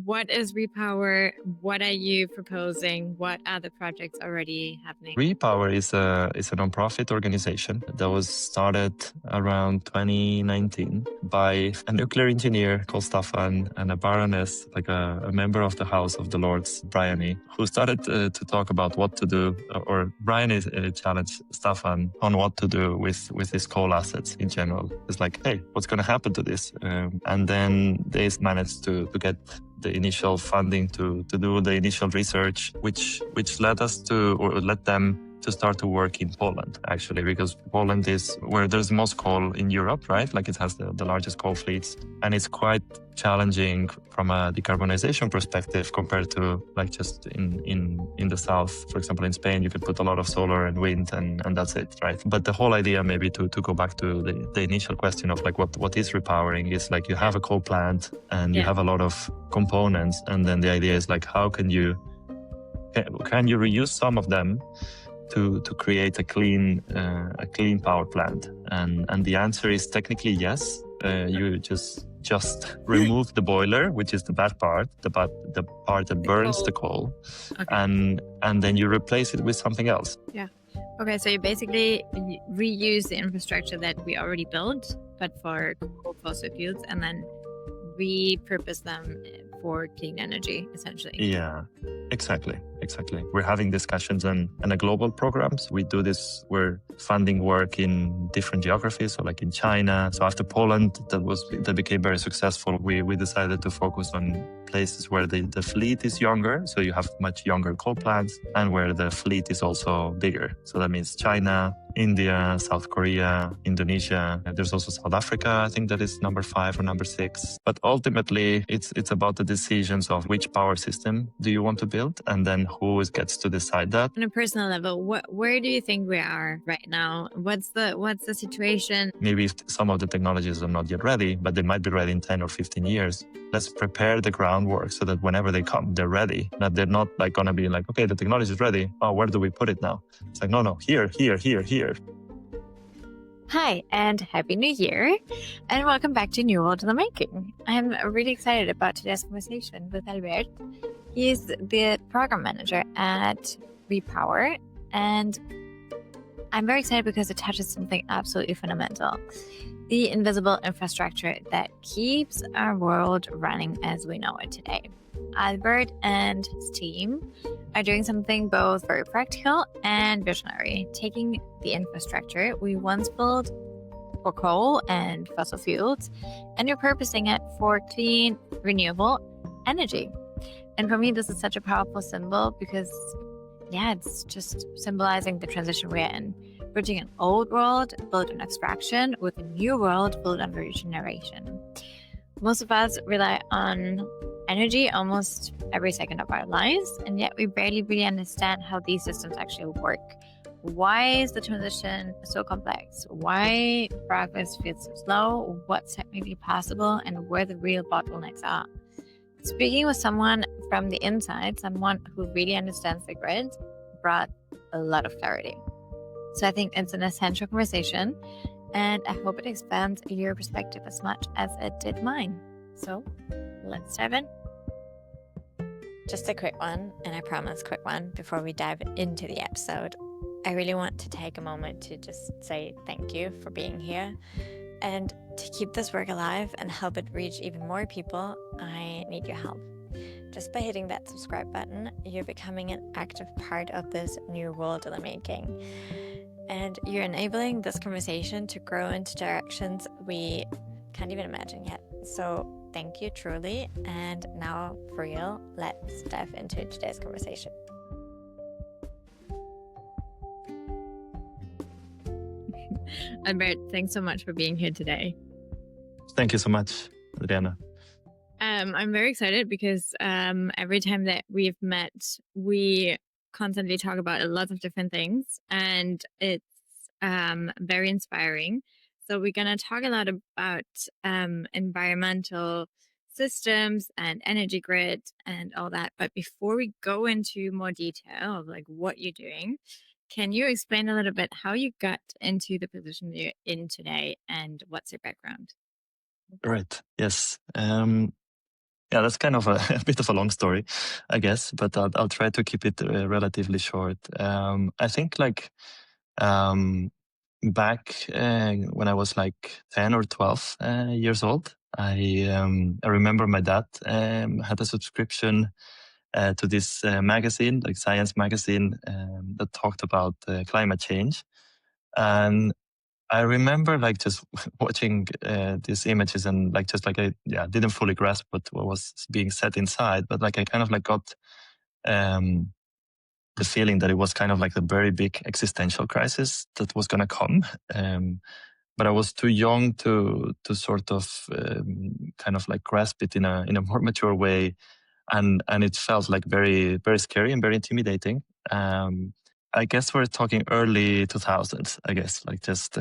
what is Repower? What are you proposing? What are the projects already happening? Repower is a non-profit organization that was started around 2019 by a nuclear engineer called Staffan and a baroness, like a member of the House of the Lords, Bryony, who started to talk about what to do, or Bryony challenged Staffan on what to do with his coal assets in general. It's like, hey, what's going to happen to this? And then they managed to get the initial funding to do the initial research, which led us to, or led them to start to work in Poland, actually, because Poland is where there's the most coal in Europe, right? Like it has the largest coal fleets. And it's quite challenging from a decarbonization perspective compared to like just in the south. For example, in Spain, you could put a lot of solar and wind and that's it, right? But the whole idea, maybe to go back to the initial question of like what is repowering, is like you have a coal plant and you have a lot of components. And then the idea is like, how can you reuse some of them to create a clean power plant? And the answer is technically yes. You just remove the boiler, which is the bad part, the part that burns the coal, and then you replace it with something else. Yeah. Okay, so you basically reuse the infrastructure that we already built, but for coal fossil fuels, and then repurpose them for clean energy, essentially. Yeah, exactly. We're having discussions on a global programs. We do this, we're funding work in different geographies, so like in China. So after Poland, that became very successful, we decided to focus on places where the fleet is younger, so you have much younger coal plants, and where the fleet is also bigger. So that means China, India, South Korea, Indonesia. There's also South Africa, I think that is number 5 or number 6. But ultimately, it's about the decisions of which power system do you want to build, and then who gets to decide that. On a personal level, where do you think we are right now? What's the situation? Maybe some of the technologies are not yet ready, but they might be ready in 10 or 15 years. Let's prepare the groundwork so that whenever they come, they're ready. That they're not like going to be like, okay, the technology is ready. Oh, where do we put it now? It's like, no, here. Hi, and Happy New Year, and welcome back to New World in the Making. I'm really excited about today's conversation with Albert. He's the program manager at Repower, and I'm very excited because it touches something absolutely fundamental: the invisible infrastructure that keeps our world running as we know it today. Albert and his team are doing something both very practical and visionary, taking the infrastructure we once built for coal and fossil fuels and repurposing it for clean, renewable energy. And for me, this is such a powerful symbol because, it's just symbolizing the transition we're in. Bridging an old world built on extraction with a new world built on regeneration. Most of us rely on energy almost every second of our lives, and yet we barely really understand how these systems actually work. Why is the transition so complex? Why progress feels so slow? What's technically possible, and where the real bottlenecks are? Speaking with someone from the inside, someone who really understands the grid, brought a lot of clarity. So I think it's an essential conversation, and I hope it expands your perspective as much as it did mine. So let's dive in. Just a quick one, and I promise quick one before we dive into the episode. I really want to take a moment to just say thank you for being here. And to keep this work alive and help it reach even more people, I need your help. Just by hitting that subscribe button, you're becoming an active part of this new world in the making. And you're enabling this conversation to grow into directions we can't even imagine yet. So thank you truly. And now for real, let's dive into today's conversation. Albert, thanks so much for being here today. Thank you so much, Adriana. I'm very excited because every time that we've met, we constantly talk about a lot of different things, and it's very inspiring. So we're going to talk a lot about environmental systems and energy grid and all that. But before we go into more detail of like what you're doing, can you explain a little bit how you got into the position you're in today and what's your background? Right. Yes. Yeah, that's kind of a, a bit of a long story, I guess, but I'll try to keep it relatively short. I think like um, back when I was like 10 or 12 years old, I remember my dad had a subscription to this magazine, like science magazine, that talked about climate change. And I remember like just watching these images and like just like I didn't fully grasp what was being said inside, but like I kind of like got um, the feeling that it was kind of like the very big existential crisis that was going to come. But I was too young to sort of kind of like grasp it in a more mature way, and it felt like very scary and very intimidating. Um, I guess we're talking early 2000s. I guess like just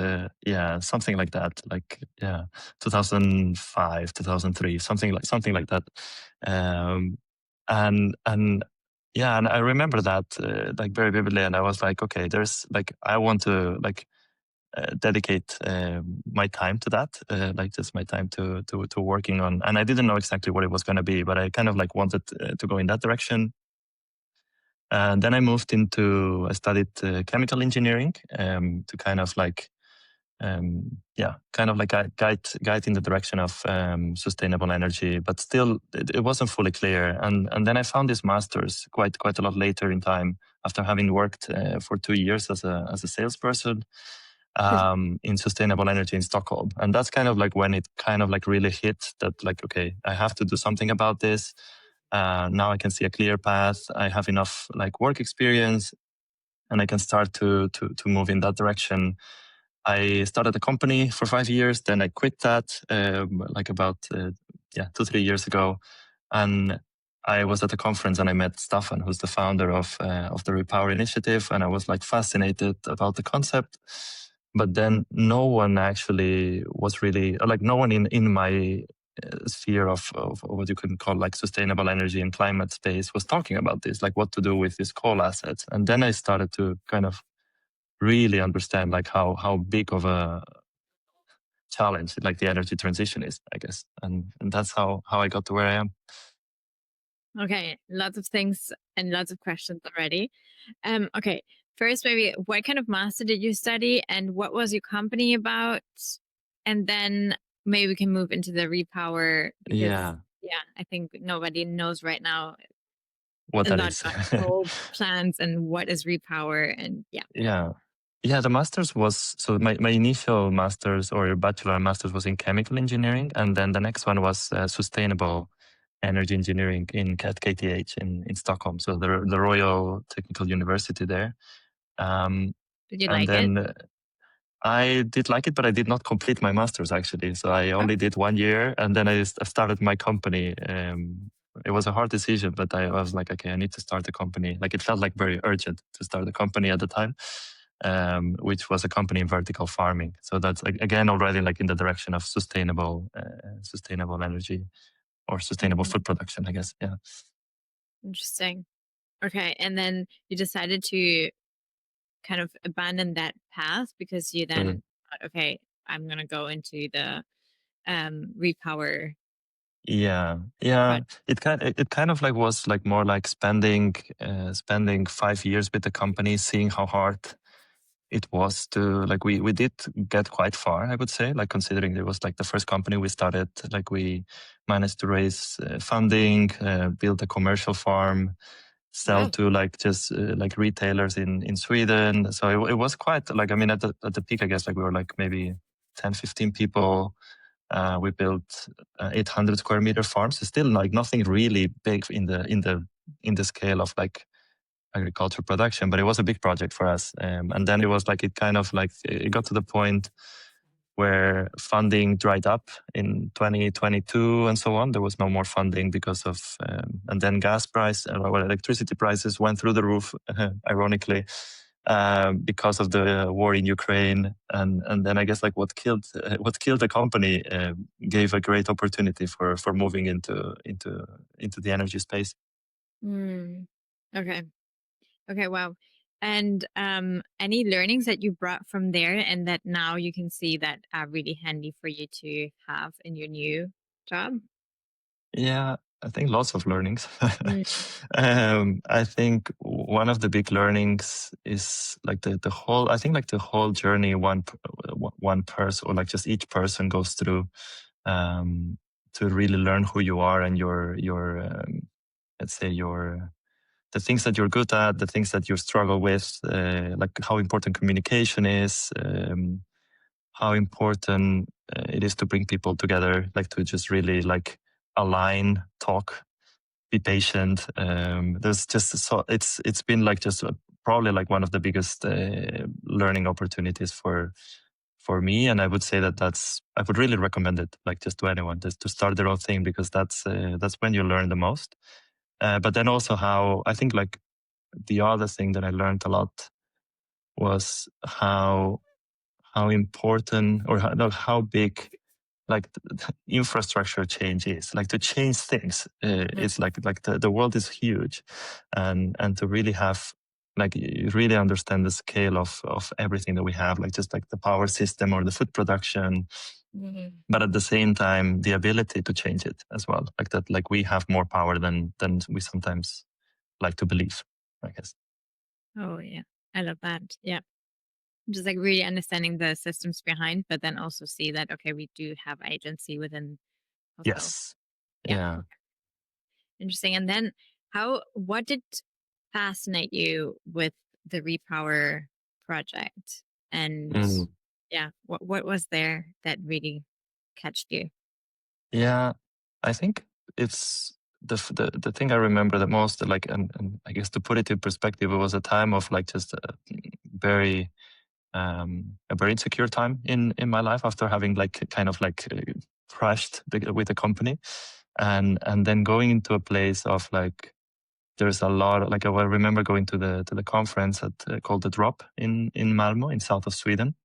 something like that. Like 2005, 2003, something like that. Um, and yeah, and I remember that like very vividly. And I was like, okay, there's like I want to like dedicate my time to that, like just my time to working on. And I didn't know exactly what it was going to be, but I kind of like wanted to go in that direction. And then I studied chemical engineering to kind of like kind of like guide in the direction of sustainable energy, but still it wasn't fully clear. And then I found this master's quite a lot later in time after having worked for 2 years as a salesperson in sustainable energy in Stockholm. And that's kind of like when it kind of like really hit that like, okay, I have to do something about this. Now I can see a clear path. I have enough like work experience and I can start to move in that direction. I started a company for 5 years. Then I quit that like about 2-3 years ago. And I was at a conference and I met Staffan, who's the founder of the Repower initiative. And I was like fascinated about the concept. But then no one actually was really like no one in my sphere of what you can call like sustainable energy and climate space was talking about this, like what to do with these coal assets. And then I started to kind of really understand like how big of a challenge like the energy transition is, I guess. And that's how I got to where I am. Okay, lots of things and lots of questions already. Okay, first, maybe what kind of master did you study and what was your company about? And then maybe we can move into the repower because, Yeah, yeah, I think nobody knows right now what a that lot is. about coal plants and what is repower. And yeah. Yeah. Yeah, the master's was so my initial master's or bachelor and master's was in chemical engineering, and then the next one was sustainable energy engineering at KTH in Stockholm, so the Royal Technical University there. Did you And like it? then I did like it, but I did not complete my master's actually. So I Oh, only did 1 year, and then I started my company. It was a hard decision, but I was like, okay, I need to start a company. Like it felt like very urgent to start a company at the time, which was a company in vertical farming. So that's like, again already like in the direction of sustainable energy or sustainable mhm, food production, I guess. Yeah. interesting. Okay, and then you decided to kind of abandon that path because you Mm. then thought, okay, I'm gonna go into the repower Yeah, yeah. part. It kind of like was like more like spending 5 years with the company, seeing how hard it was to like we did get quite far, I would say, like considering it was like the first company we started. Like we managed to raise funding, build a commercial farm, sell Wow. to like just like retailers in Sweden. So it was quite like I mean at the peak, I guess like we were like maybe 10, 15 people. We built 800 square meter farms. It's still like nothing really big in the scale of like agriculture production, but it was a big project for us. And then it was like it kind of like it got to the point where funding dried up in 2022 and so on. There was no more funding because of, and then gas price or electricity prices went through the roof, ironically, because of the war in Ukraine. And then I guess like what killed the company gave a great opportunity for moving into the energy space. Mm. Okay. Okay. Wow. And any learnings that you brought from there and that now you can see that are really handy for you to have in your new job? Yeah. I think lots of learnings. Mm. I think one of the big learnings is like the whole. I think like the whole journey one person, or like just each person goes through, to really learn who you are and your let's say your the things that you're good at, the things that you struggle with, like how important communication is, how important it is to bring people together, like to just really like align, talk, be patient. There's just it's been like just probably like one of the biggest learning opportunities for me, and I would say I would really recommend it, like just to anyone, just to start their own thing, because that's when you learn the most. But then also how I think like the other thing that I learned a lot was how important, or how big like the infrastructure change is, like to change things. It's like the world is huge, and to really have like you really understand the scale of everything that we have, like just like the power system or the food production, but at the same time the ability to change it as well, like that, like we have more power than we sometimes like to believe, I guess. Oh yeah, I love that. Yeah, just like really understanding the systems behind, but then also see that okay, we do have agency within also. Yes. Yeah, Yeah. interesting. And then what did fascinate you with the Repower project? And Mm. yeah, what was there that really catched you? Yeah, I think it's the thing I remember the most, like, and I guess to put it in perspective, it was a time of like just very a very insecure time in my life, after having like kind of like crashed with the company, and then going into a place of like there's a lot, like I remember going to the conference called the Drop in Malmo, in south of Sweden,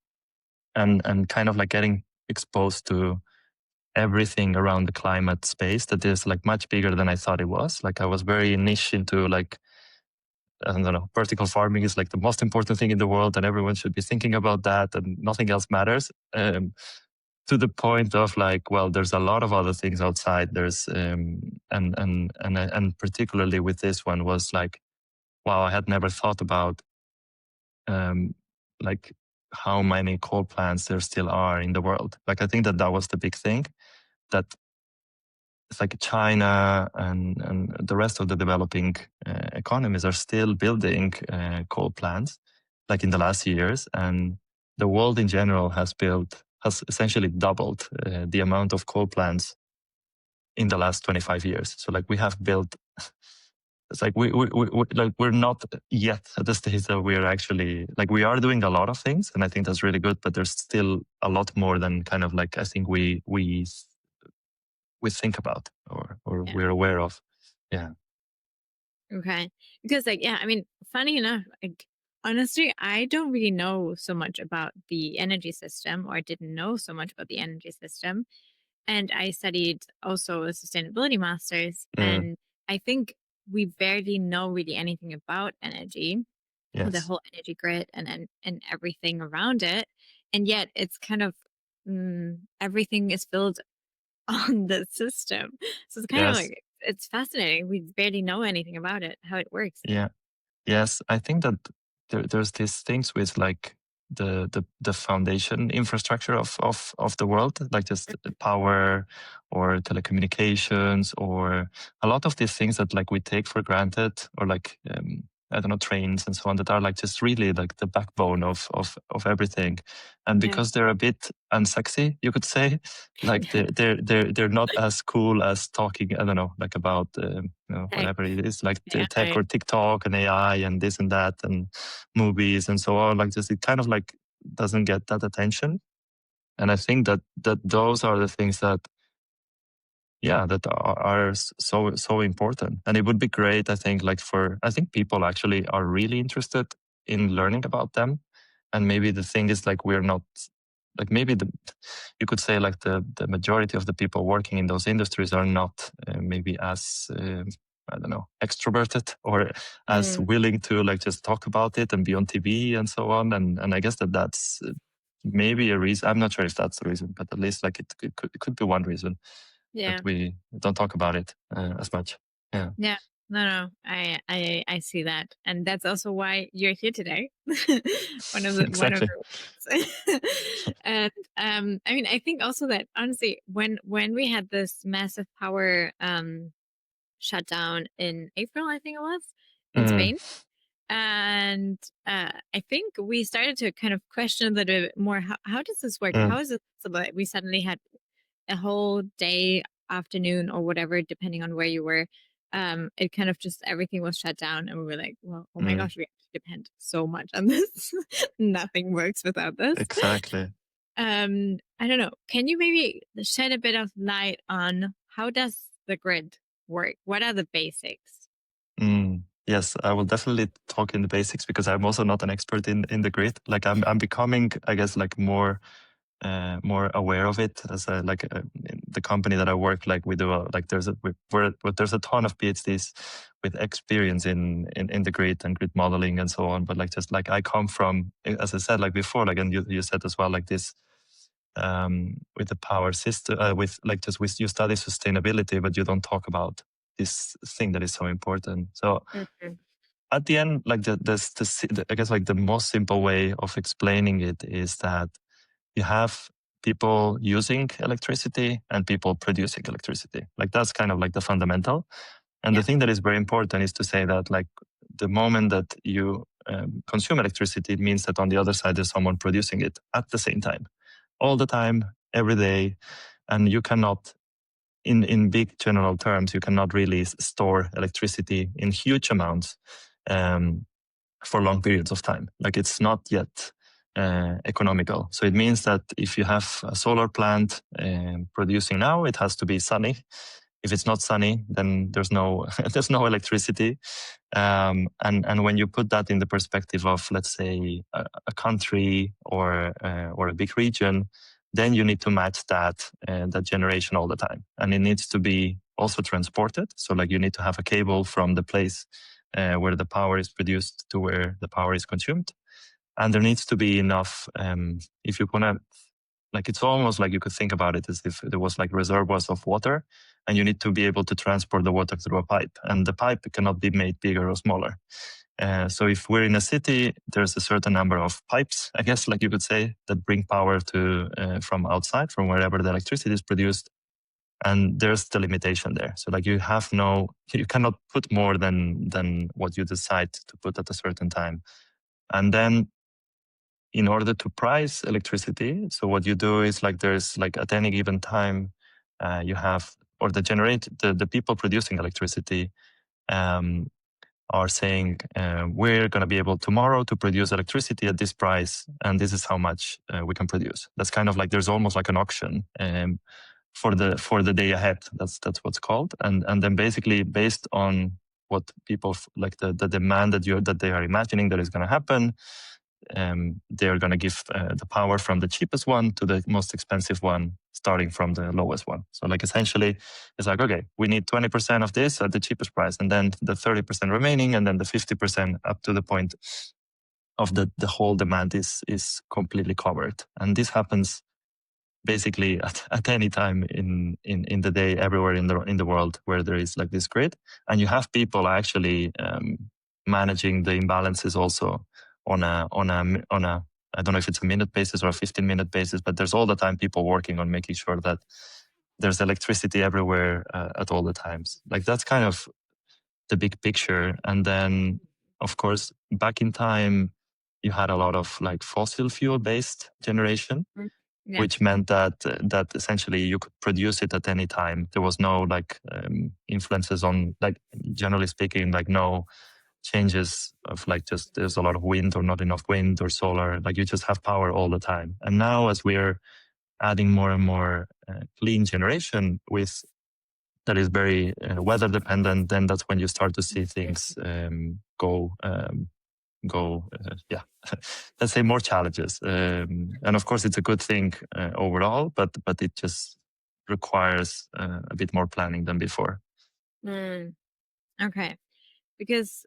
and kind of like getting exposed to everything around the climate space that is like much bigger than I thought it was. Like I was very niche into like, I don't know, vertical farming is like the most important thing in the world, and everyone should be thinking about that, and nothing else matters. To the point of like, well, there's a lot of other things outside. There's and particularly with this one was like, wow, I had never thought about um, like how many coal plants there still are in the world. Like I think that was the big thing, that it's like China and the rest of the developing economies are still building coal plants, like in the last years, and the world in general has essentially doubled the amount of coal plants in the last 25 years. So like we have built, it's like we're not yet at the stage that we're actually like, we are doing a lot of things, and I think that's really good, but there's still a lot more than kind of like I think we think about, or Yeah. we're aware of. Yeah. Okay. Because like, yeah, I mean, funny enough, like honestly, I don't really know so much about the energy system, or I didn't know so much about the energy system. And I studied also a sustainability master's. Mm, And I think we barely know really anything about energy, the yes. whole energy grid and everything around it. And yet it's kind of everything is built on the system. So it's kind of Yes. like it's fascinating. We barely know anything about it, how it works. Yeah. Yes, I think that there's these things with like the foundation infrastructure of the world, like just the power or telecommunications, or a lot of these things that like we take for granted, or like I don't know, trains and so on, that are like just really like the backbone of everything. And Yeah. because they're a bit unsexy, you could say, like they're not as cool as talking, I don't know, like about Tech. whatever it is, like the Yeah. tech or TikTok and AI and this and that and movies and so on. Like just it kind of like doesn't get that attention. And I think that those are the things that, yeah, that are so important. And it would be great, I think, like I think people actually are really interested in learning about them. And maybe the thing is like we're not, like maybe you could say like the majority of the people working in those industries are not maybe as I don't know, extroverted, or as Mm, willing to like just talk about it and be on TV and so on. And I guess that's maybe a reason. I'm not sure if that's the reason, but at least like it could be one reason. Yeah. but we don't talk about it as much. Yeah, Yeah. No, I see that. And that's also why you're here today. One of exactly. the and I mean I think also that honestly when we had this massive power shutdown in April, I think it was, in Mm, Spain. And I think we started to kind of question a little bit more how does this work? mm, How is it possible that we suddenly had a whole day, afternoon, or whatever, depending on where you were? It kind of just everything was shut down, and we were like, well, oh my mm, gosh, we actually depend so much on this. Nothing works without this. exactly. I don't know. Can you maybe shed a bit of light on how does the grid work? What are the basics? Yes, I will definitely talk in the basics because I'm also not an expert in the grid. Like I'm becoming, I guess, like more aware of it as a like in the company that I work. Like we do like there's a ton of PhDs with experience in the grid and grid modeling and so on. But like just like I come from, as I said like before, like and you said as well, like this with the power system with like just with you study sustainability, but you don't talk about this thing that is so important. So Mhm. at the end, like I guess like the most simple way of explaining it is that you have people using electricity and people producing electricity. Like that's kind of like the fundamental. And the Yeah. thing that is very important is to say that like the moment that you consume electricity, it means that on the other side there's someone producing it at the same time, all the time, every day, and you cannot. In big general terms, you cannot really store electricity in huge amounts um, for long periods of time. Like it's not yet economical. So it means that if you have a solar plant producing now, it has to be sunny. If it's not sunny, then there's no there's no electricity. And when you put that in the perspective of, let's say, a country or a big region, then you need to match that generation all the time, and it needs to be also transported. So like you need to have a cable from the place where the power is produced to where the power is consumed. And there needs to be enough. If you're gonna, like, it's almost like you could think about it as if there was like reservoirs of water, and you need to be able to transport the water through a pipe, and the pipe cannot be made bigger or smaller. So if we're in a city, there's a certain number of pipes, I guess, like you could say, that bring power to from outside, from wherever the electricity is produced, and there's the limitation there. So like you cannot put more than what you decide to put at a certain time. And then in order to price electricity, so what you do is like there's like at any given time you have, or the people producing electricity um, are saying we're going to be able tomorrow to produce electricity at this price, and this is how much we can produce. That's kind of like there's almost like an auction for the day ahead. That's what's called, and then basically based on what people like the demand that they are imagining that is going to happen, they are going to give the power from the cheapest one to the most expensive one, starting from the lowest one. So like essentially, it's like, okay, we need 20% of this at the cheapest price, and then the 30% remaining, and then the 50% up to the point of the whole demand is completely covered. And this happens basically at any time in the day, everywhere in the world where there is like this grid, and you have people actually managing the imbalances also on a I don't know if it's a minute basis or a 15-minute basis, but there's all the time people working on making sure that there's electricity everywhere at all the times. Like that's kind of the big picture. And then of course back in time you had a lot of like fossil fuel based generation, Mm. Yeah. which meant that essentially you could produce it at any time. There was no like influences on, like, generally speaking, like no changes of like just there's a lot of wind or not enough wind or solar. Like you just have power all the time. And now as we're adding more and more clean generation with that is very weather dependent, then that's when you start to see things go yeah let's say more challenges, and of course it's a good thing overall, but it just requires a bit more planning than before. Mm, okay. Because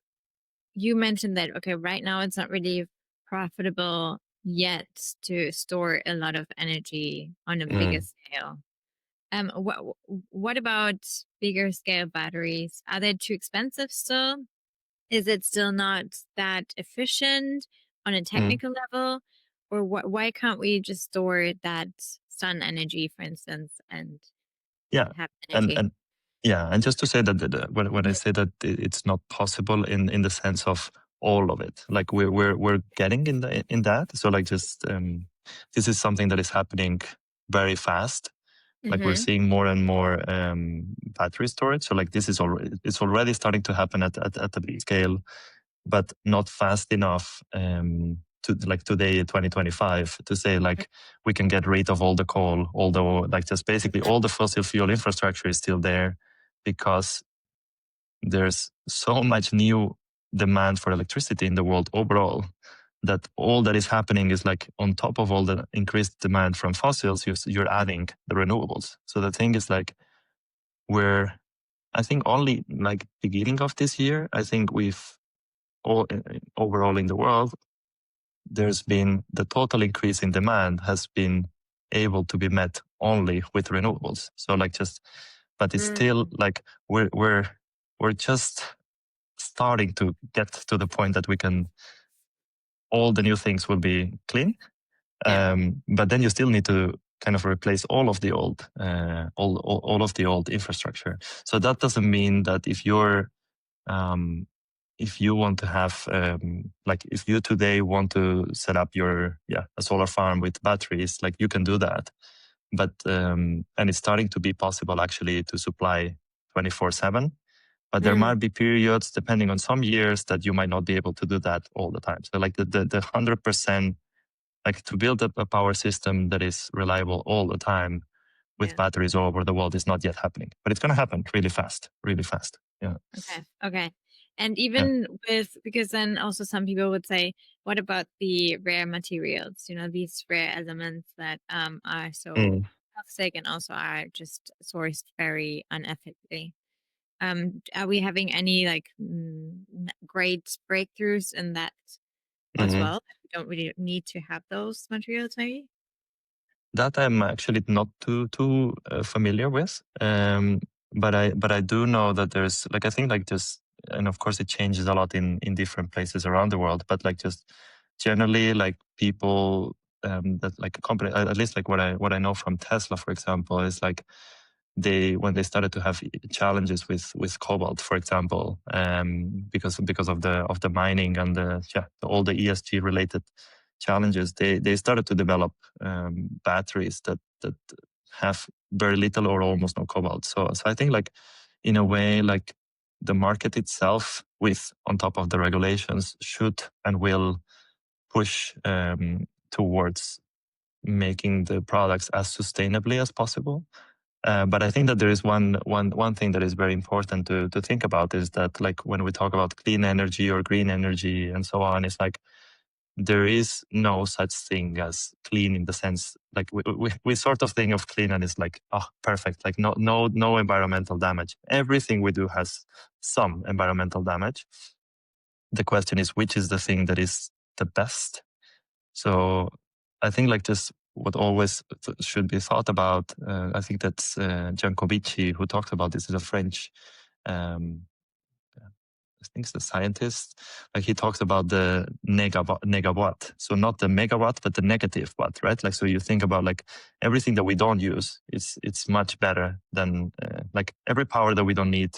you mentioned that, okay, right now it's not really profitable yet to store a lot of energy on a bigger Mm, scale. What about bigger scale batteries? Are they too expensive still? Is it still not that efficient on a Mm. technical level? Or why can't we just store that sun energy, for instance, and Yeah, have and energy? and yeah, and just to say that when I say that it's not possible in the sense of all of it, like we're getting in that. So like just this is something that is happening very fast. Like we're Mm-hmm. seeing more and more battery storage. So like this is already it's already starting to happen at a big scale, but not fast enough to like today 2025 to say like we can get rid of all the coal, although like just basically all the fossil fuel infrastructure is still there because there's so much new demand for electricity in the world overall that all that is happening is like on top of all the increased demand from fossils, you're adding the renewables. So the thing is like we're I think only like beginning of this year, I think we've all overall in the world, there's been the total increase in demand has been able to be met only with renewables. So like just, but it's still like we're just starting to get to the point that we can, all the new things will be clean. Yeah. But then you still need to kind of replace all of the old, all of the old infrastructure. So that doesn't mean that if you want to have like if you today want to set up your a solar farm with batteries, like you can do that, but and it's starting to be possible actually to supply 24/7, but there might be periods depending on some years that you might not be able to do that all the time. So like the 100%, like to build up a power system that is reliable all the time with Yeah. batteries all over the world is not yet happening, but it's going to happen really fast, really fast. Yeah. Okay. Okay. And Yeah. even because then also some people would say, what about the rare materials? These rare elements that are so Mm. toxic and also are just sourced very unethically. Are we having any like great breakthroughs in that as Mhm. well? We don't really need to have those materials, maybe? That I'm actually not too familiar with, but I do know that there's like I think like just, and of course it changes a lot in different places around the world, but like just generally like people that like a company, at least like what I know from Tesla, for example, is like when they started to have challenges with cobalt, for example, because of the mining and all the ESG related challenges, they started to develop batteries that have very little or almost no cobalt. So I think like in a way like the market itself, with on top of the regulations, should and will push towards making the products as sustainably as possible. But I think that there is one thing that is very important to think about is that like when we talk about clean energy or green energy and so on, it's like there is no such thing as clean in the sense like we sort of think of clean and it's like perfect, like no environmental damage. Everything we do has some environmental damage. The question is which is the thing that is the best. So I think like just what always should be thought about. I think that's Giancovici who talks about this. Is a French, um, I think it's a scientist. Like he talks about the negawatt. So not the megawatt, but the negative watt, right? Like so you think about like everything that we don't use. It's much better than like every power that we don't need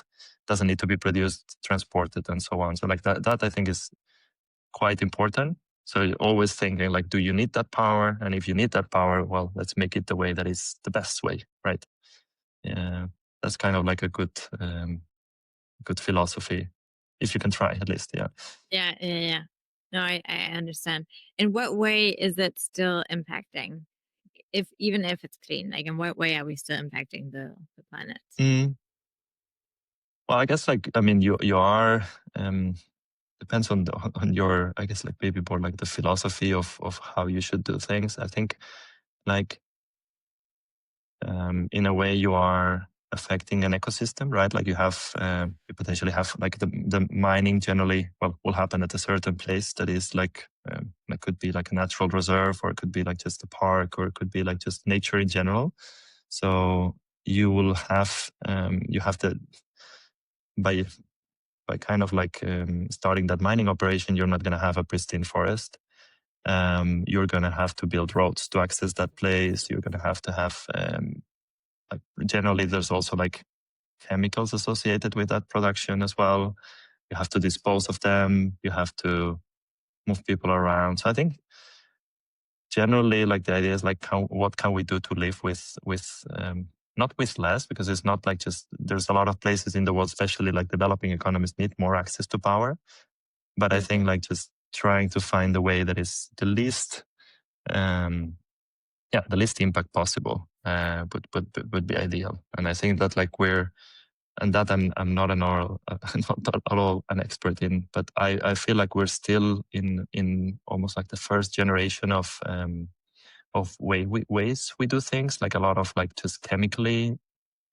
doesn't need to be produced, transported, and so on. So like that I think is quite important. So you're always thinking like, do you need that power? And if you need that power, well, let's make it the way that is the best way, right? Yeah, that's kind of like a good philosophy, if you can try at least. Yeah. Yeah, yeah, yeah. No, I understand. In what way is it still impacting? If even if it's clean, like in what way are we still impacting the planet? Mm. Well, I guess like I mean you are depends on on your, I guess like maybe more like the philosophy of how you should do things. I think like in a way you are affecting an ecosystem, right? Like you potentially have like the mining generally will happen at a certain place that is like it could be like a natural reserve, or it could be like just a park, or it could be like just nature in general. So you will have you have to by kind of like starting that mining operation, you're not going to have a pristine forest. You're going to have to build roads to access that place. You're going to have like, generally there's also like chemicals associated with that production as well. You have to dispose of them. You have to move people around. So I think generally, like the idea is like what can we do to live with not with less, because it's not like just there's a lot of places in the world, especially like developing economies, need more access to power. But I think like just trying to find a way that is the least the least impact possible would be ideal. And I think that like and that I'm not not at all an expert in, but I feel like we're still in almost like the first generation of ways we do things, like a lot of like just chemically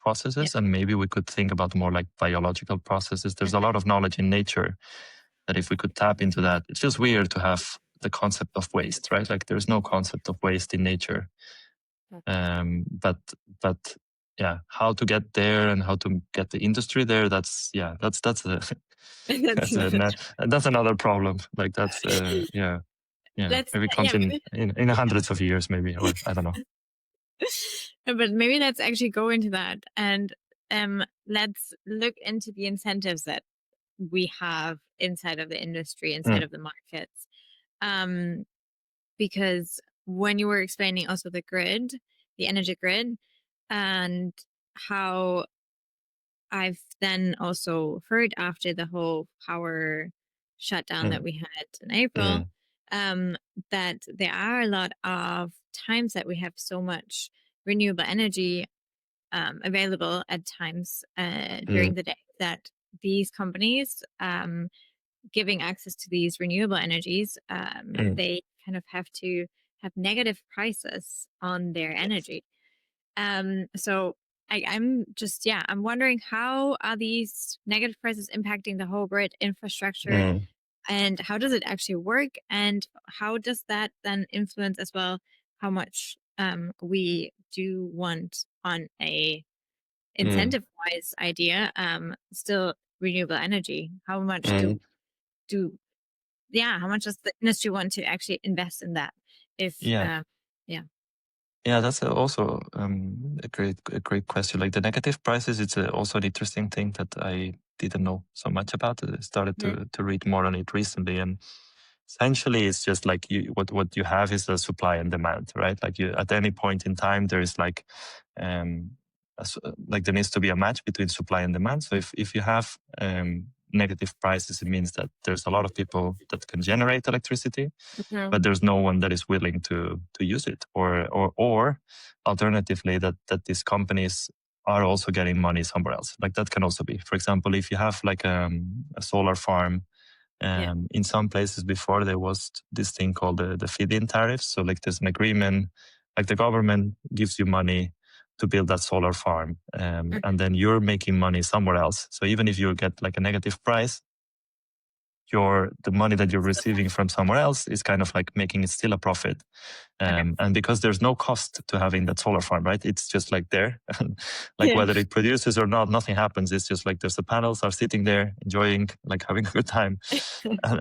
processes, and maybe we could think about more like biological processes. There's a lot of knowledge in nature that if we could tap into that, it's just weird to have the concept of waste, right? Like there's no concept of waste in nature. But yeah, how to get there and how to get the industry there, that's that's another problem. Like that's maybe comes in hundreds of years, maybe, or I don't know. But maybe let's actually go into that, and let's look into the incentives that we have inside of the industry, inside of the markets. Because when you were explaining also the grid, the energy grid, and how I've then also heard after the whole power shutdown that we had in April, that there are a lot of times that we have so much renewable energy available at times during the day that these companies giving access to these renewable energies, they kind of have to have negative prices on their energy. So I'm just, I'm wondering, how are these negative prices impacting the whole grid infrastructure, and how does it actually work, and how does that then influence as well how much we do want on a incentive-wise idea, still renewable energy? How much how much does the industry want to actually invest in that? That's also a great question. Like the negative prices, it's also an interesting thing that I didn't know so much about. I started to read more on it recently, and essentially it's just like what you have is a supply and demand, right? Like you, at any point in time, there is like like there needs to be a match between supply and demand. So if you have negative prices, it means that there's a lot of people that can generate electricity, but there's no one that is willing to use it, or alternatively that these companies are also getting money somewhere else. Like that can also be, for example, if you have like a solar farm. In some places before, there was this thing called the feed-in tariffs. So like there's an agreement, like the government gives you money to build that solar farm, and then you're making money somewhere else. So even if you get like a negative price, the money that you're receiving from somewhere else is kind of like making it still a profit. And because there's no cost to having that solar farm, right? It's just like there, like whether it produces or not, nothing happens. It's just like there's the panels are sitting there enjoying, like having a good time.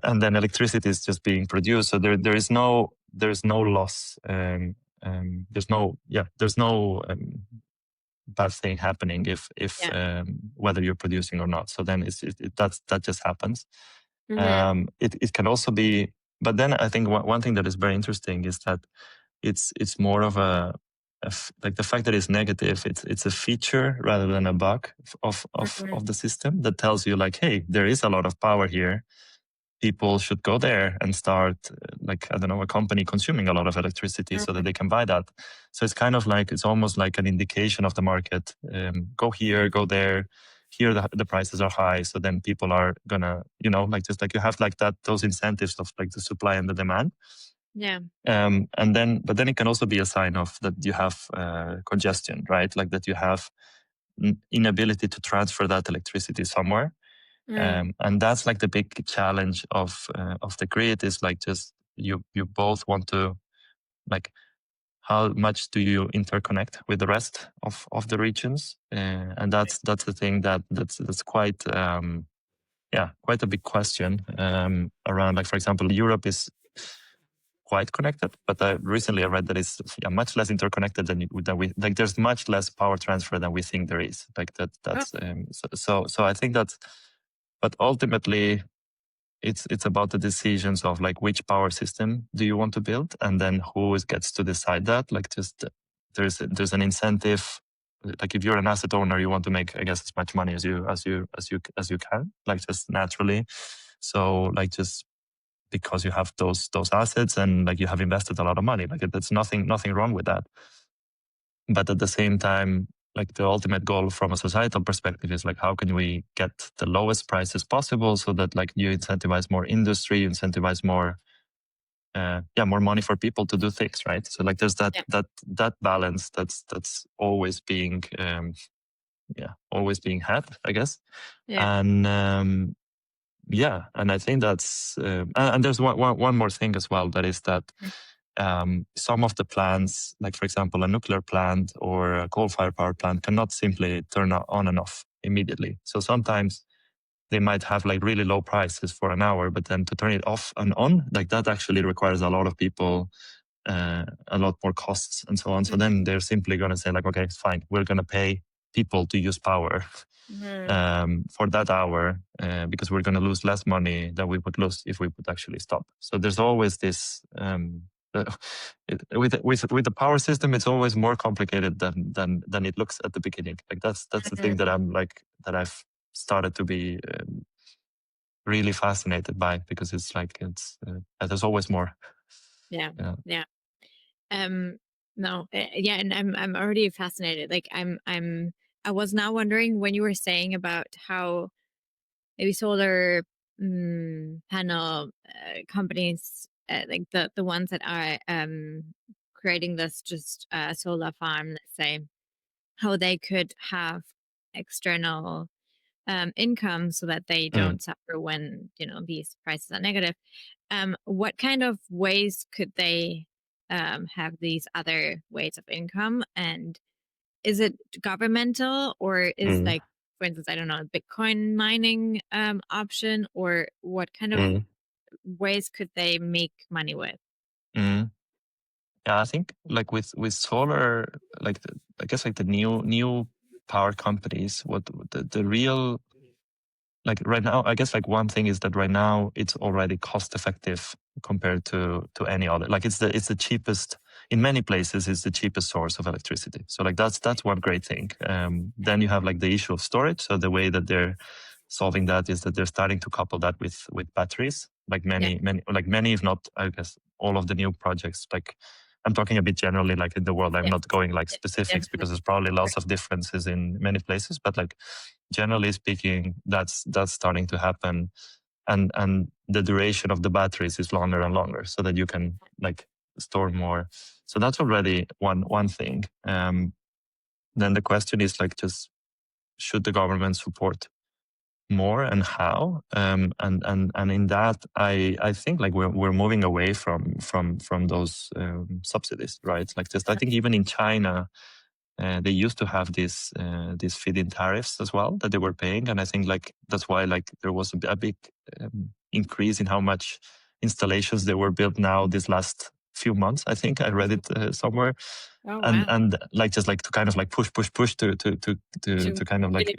and then electricity is just being produced. So there's no loss. There's no bad thing happening if whether you're producing or not. So then that just happens. It can also be, but then I think one thing that is very interesting is that it's more of like the fact that it's negative. It's a feature rather than a bug of the system that tells you like, hey, there is a lot of power here. People should go there and start, like, I don't know, a company consuming a lot of electricity so that they can buy that. So it's kind of like, it's almost like an indication of the market. Go here, go there. Here the prices are high, so then people are gonna, like just like you have like that, those incentives of like the supply and the demand. But then it can also be a sign of that you have congestion, right? Like that you have inability to transfer that electricity somewhere. And that's like the big challenge of the grid is like just you both want to, like, how much do you interconnect with the rest of the regions? And that's the thing that's quite quite a big question around, like, for example, Europe is quite connected, but recently I read that it's much less interconnected than we like. There's much less power transfer than we think there is. Like that. That's so I think that, but ultimately, it's about the decisions of like which power system do you want to build, and then who gets to decide that. Like, just there's an incentive. Like, if you're an asset owner, you want to make, I guess, as much money as you can, like, just naturally. So, like, just because you have those assets and like you have invested a lot of money, like, there's nothing wrong with that. But at the same time, like, the ultimate goal from a societal perspective is like, how can we get the lowest prices possible so that like you incentivize more industry, you incentivize more more money for people to do things, right? So like there's that balance that's always being always being had, I guess. And and I think that's and there's one more thing as well, that is that some of the plants, like for example a nuclear plant or a coal-fired power plant, cannot simply turn on and off immediately. So sometimes they might have like really low prices for an hour, but then to turn it off and on, like that actually requires a lot of people, a lot more costs and so on. So then they're simply going to say like, okay, it's fine, we're going to pay people to use power for that hour because we're going to lose less money than we would lose if we would actually stop. So there's always this with the power system, it's always more complicated than it looks at the beginning. Like that's the thing that I've started to be really fascinated by, because it's like there's always more. And I'm already fascinated. Like I was now wondering when you were saying about how maybe solar panel companies, like the ones that are creating this just solar farm, let's say, how they could have external income so that they don't suffer when these prices are negative. What kind of ways could they have these other ways of income? And is it governmental, or is like, for instance, I don't know, Bitcoin mining option, or what kind of ways could they make money with? Yeah, I think like with solar, like I guess like the new power companies, what the real, like right now, I guess like one thing is that right now it's already cost effective compared to any other. Like it's the cheapest in many places. It's the cheapest source of electricity. So like that's one great thing. Then you have like the issue of storage. So the way that they're solving that is that they're starting to couple that with batteries. Like many, if not, I guess all of the new projects. Like I'm talking a bit generally, like in the world. I'm not going like specifics because there's probably lots of differences in many places. But like generally speaking, that's starting to happen, and the duration of the batteries is longer and longer, so that you can like store more. So that's already one thing. Then the question is like, just should the government support more, and how? And in that, I think like we're moving away from those subsidies, right? Like just I think even in China, they used to have these feed-in tariffs as well that they were paying, and I think like that's why like there was a big increase in how much installations they were built now this last few months. I think I read it somewhere. And like just like to kind of like push to kind of like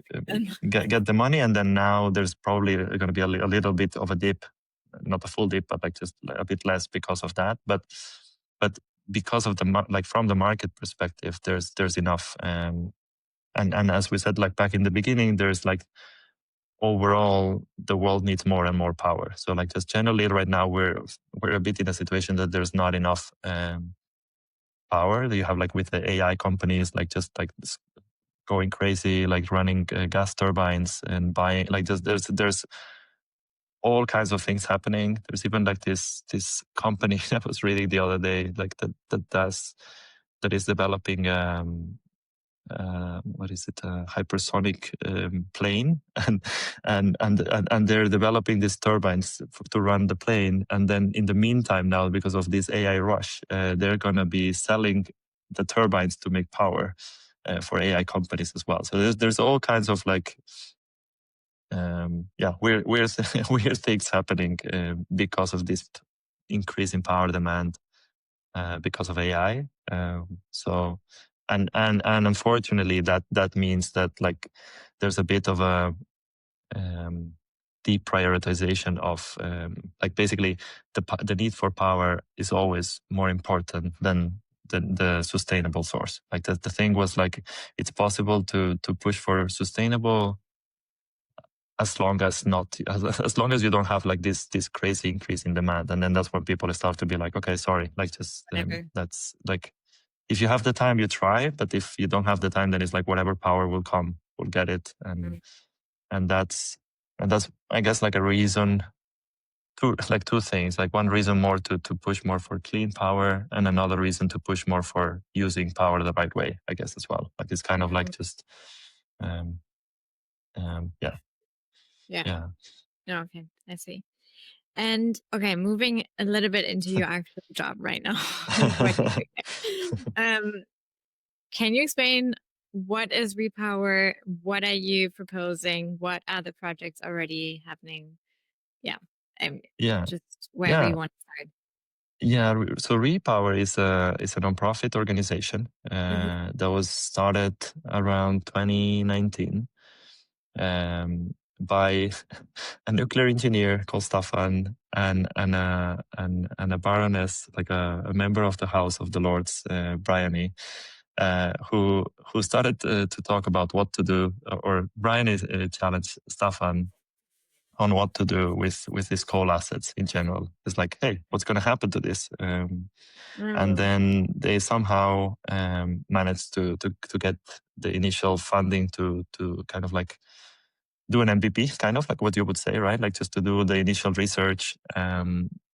get the money, and then now there's probably going to be a little bit of a dip, not a full dip, but like just a bit less because of that. But because of the like from the market perspective, there's enough. And as we said like back in the beginning, there's like overall the world needs more and more power. So like just generally right now we're a bit in a situation that there's not enough power that you have like with the AI companies, like just like going crazy, like running gas turbines and buying, like just there's all kinds of things happening. There's even like this company that I was reading the other day, like that is developing what is it, a hypersonic plane, and they're developing these turbines to run the plane. And then in the meantime now, because of this AI rush, they're going to be selling the turbines to make power for AI companies as well. So there's all kinds of like weird weird things happening because of this increase in power demand because of AI. So and unfortunately that means that like there's a bit of a deprioritization of like basically the need for power is always more important than the sustainable source. Like the thing was like it's possible to push for sustainable as long as not as long as you don't have like this crazy increase in demand, and then that's when people start to be like, okay, sorry, like just that's like if you have the time you try, but if you don't have the time then it's like whatever power will come, we'll get it. And that's I guess like a reason two things, like one reason more to push more for clean power, and another reason to push more for using power the right way, I guess, as well. Like it's kind of like just Yeah. Okay, I see. And okay, moving a little bit into your actual job right now. What do you do? Can you explain what is Repower? What are you proposing? What are the projects already happening? Yeah. Just wherever you want to start. Yeah, so Repower is a nonprofit organization that was started around 2019 by a nuclear engineer called Staffan and a baroness, like a member of the House of the Lords, Bryony, who started to talk about what to do, or Bryony challenged Staffan on what to do with these coal assets in general. It's like, hey, what's going to happen to this? And then they somehow managed to get the initial funding to kind of like do an MVP, kind of like what you would say, right? Like just to do the initial research,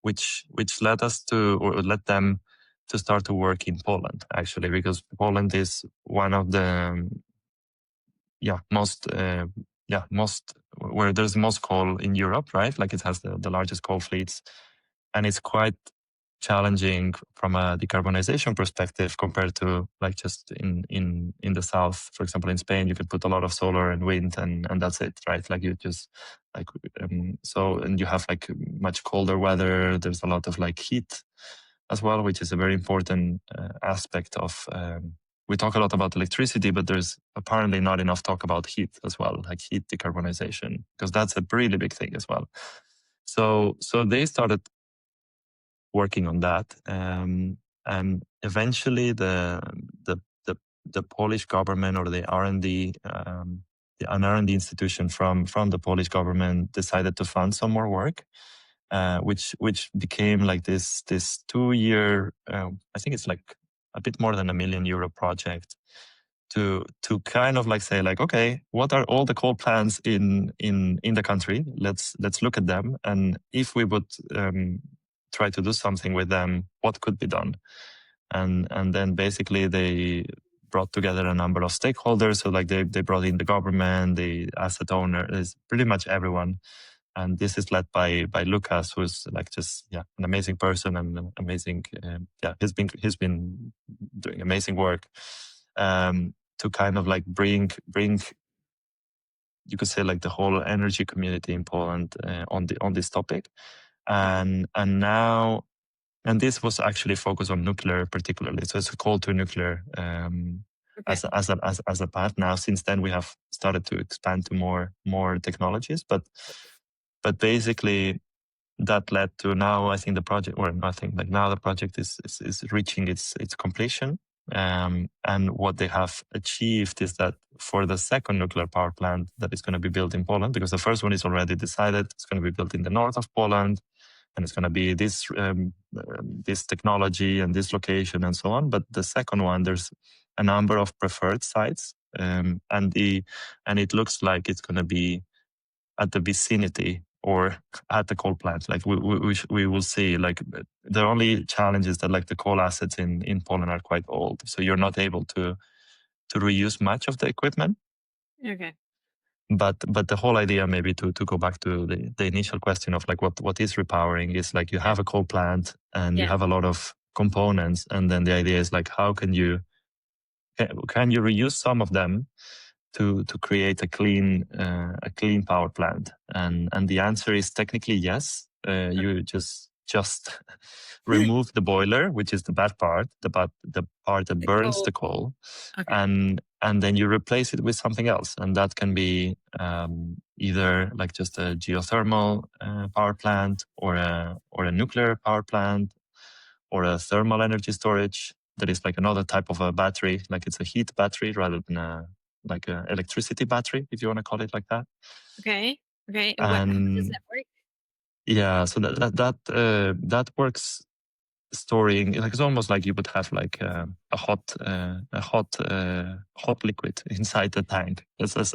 which led us to, or led them to start to work in Poland, actually, because Poland is one of the most where there's most coal in Europe, right? Like it has the largest coal fleets, and it's quite challenging from a decarbonization perspective compared to like just in the south. For example, in Spain, you can put a lot of solar and wind, and that's it, right? Like you just like and you have like much colder weather. There's a lot of like heat as well, which is a very important aspect of. We talk a lot about electricity, but there's apparently not enough talk about heat as well, like heat decarbonization, because that's a really big thing as well. So they started working on that, and eventually the Polish government, or the R&D, an R&D institution from the Polish government, decided to fund some more work, which became like this 2-year, I think it's like a bit more than €1 million project to kind of like say like, okay, what are all the coal plants in the country? Let's look at them, and if we would try to do something with them, what could be done? And then basically they brought together a number of stakeholders. So like they brought in the government, the asset owner, is pretty much everyone. And this is led by Lucas, who's like just an amazing person and an amazing he's been doing amazing work to kind of like bring you could say like the whole energy community in Poland on this topic, and now. And this was actually focused on nuclear particularly. So it's a call to nuclear as a path. Now, since then, we have started to expand to more technologies. But basically, that led to now, I think the project, or nothing, like now the project is reaching its completion. And what they have achieved is that for the second nuclear power plant that is going to be built in Poland, because the first one is already decided, it's going to be built in the north of Poland, and it's going to be this technology and this location and so on. But the second one, there's a number of preferred sites, and it looks like it's going to be at the vicinity or at the coal plant. Like we will see. Like the only challenge is that like the coal assets in Poland are quite old, so you're not able to reuse much of the equipment. Okay. But the whole idea, maybe to go back to the initial question of like what is repowering, is like you have a coal plant and you have a lot of components, and then the idea is like how can you can you reuse some of them to create a clean power plant? And the answer is technically yes. You just remove the boiler, which is the bad part, the part that burns the coal, Okay. and then you replace it with something else, and that can be either like just a geothermal power plant, or a nuclear power plant, or a thermal energy storage. That is like another type of a battery, like it's a heat battery rather than like a electricity battery, if you want to call it like that. Okay. How does And that work? yeah, so that works storing, like it's almost like you would have like a hot liquid inside the tank. It's as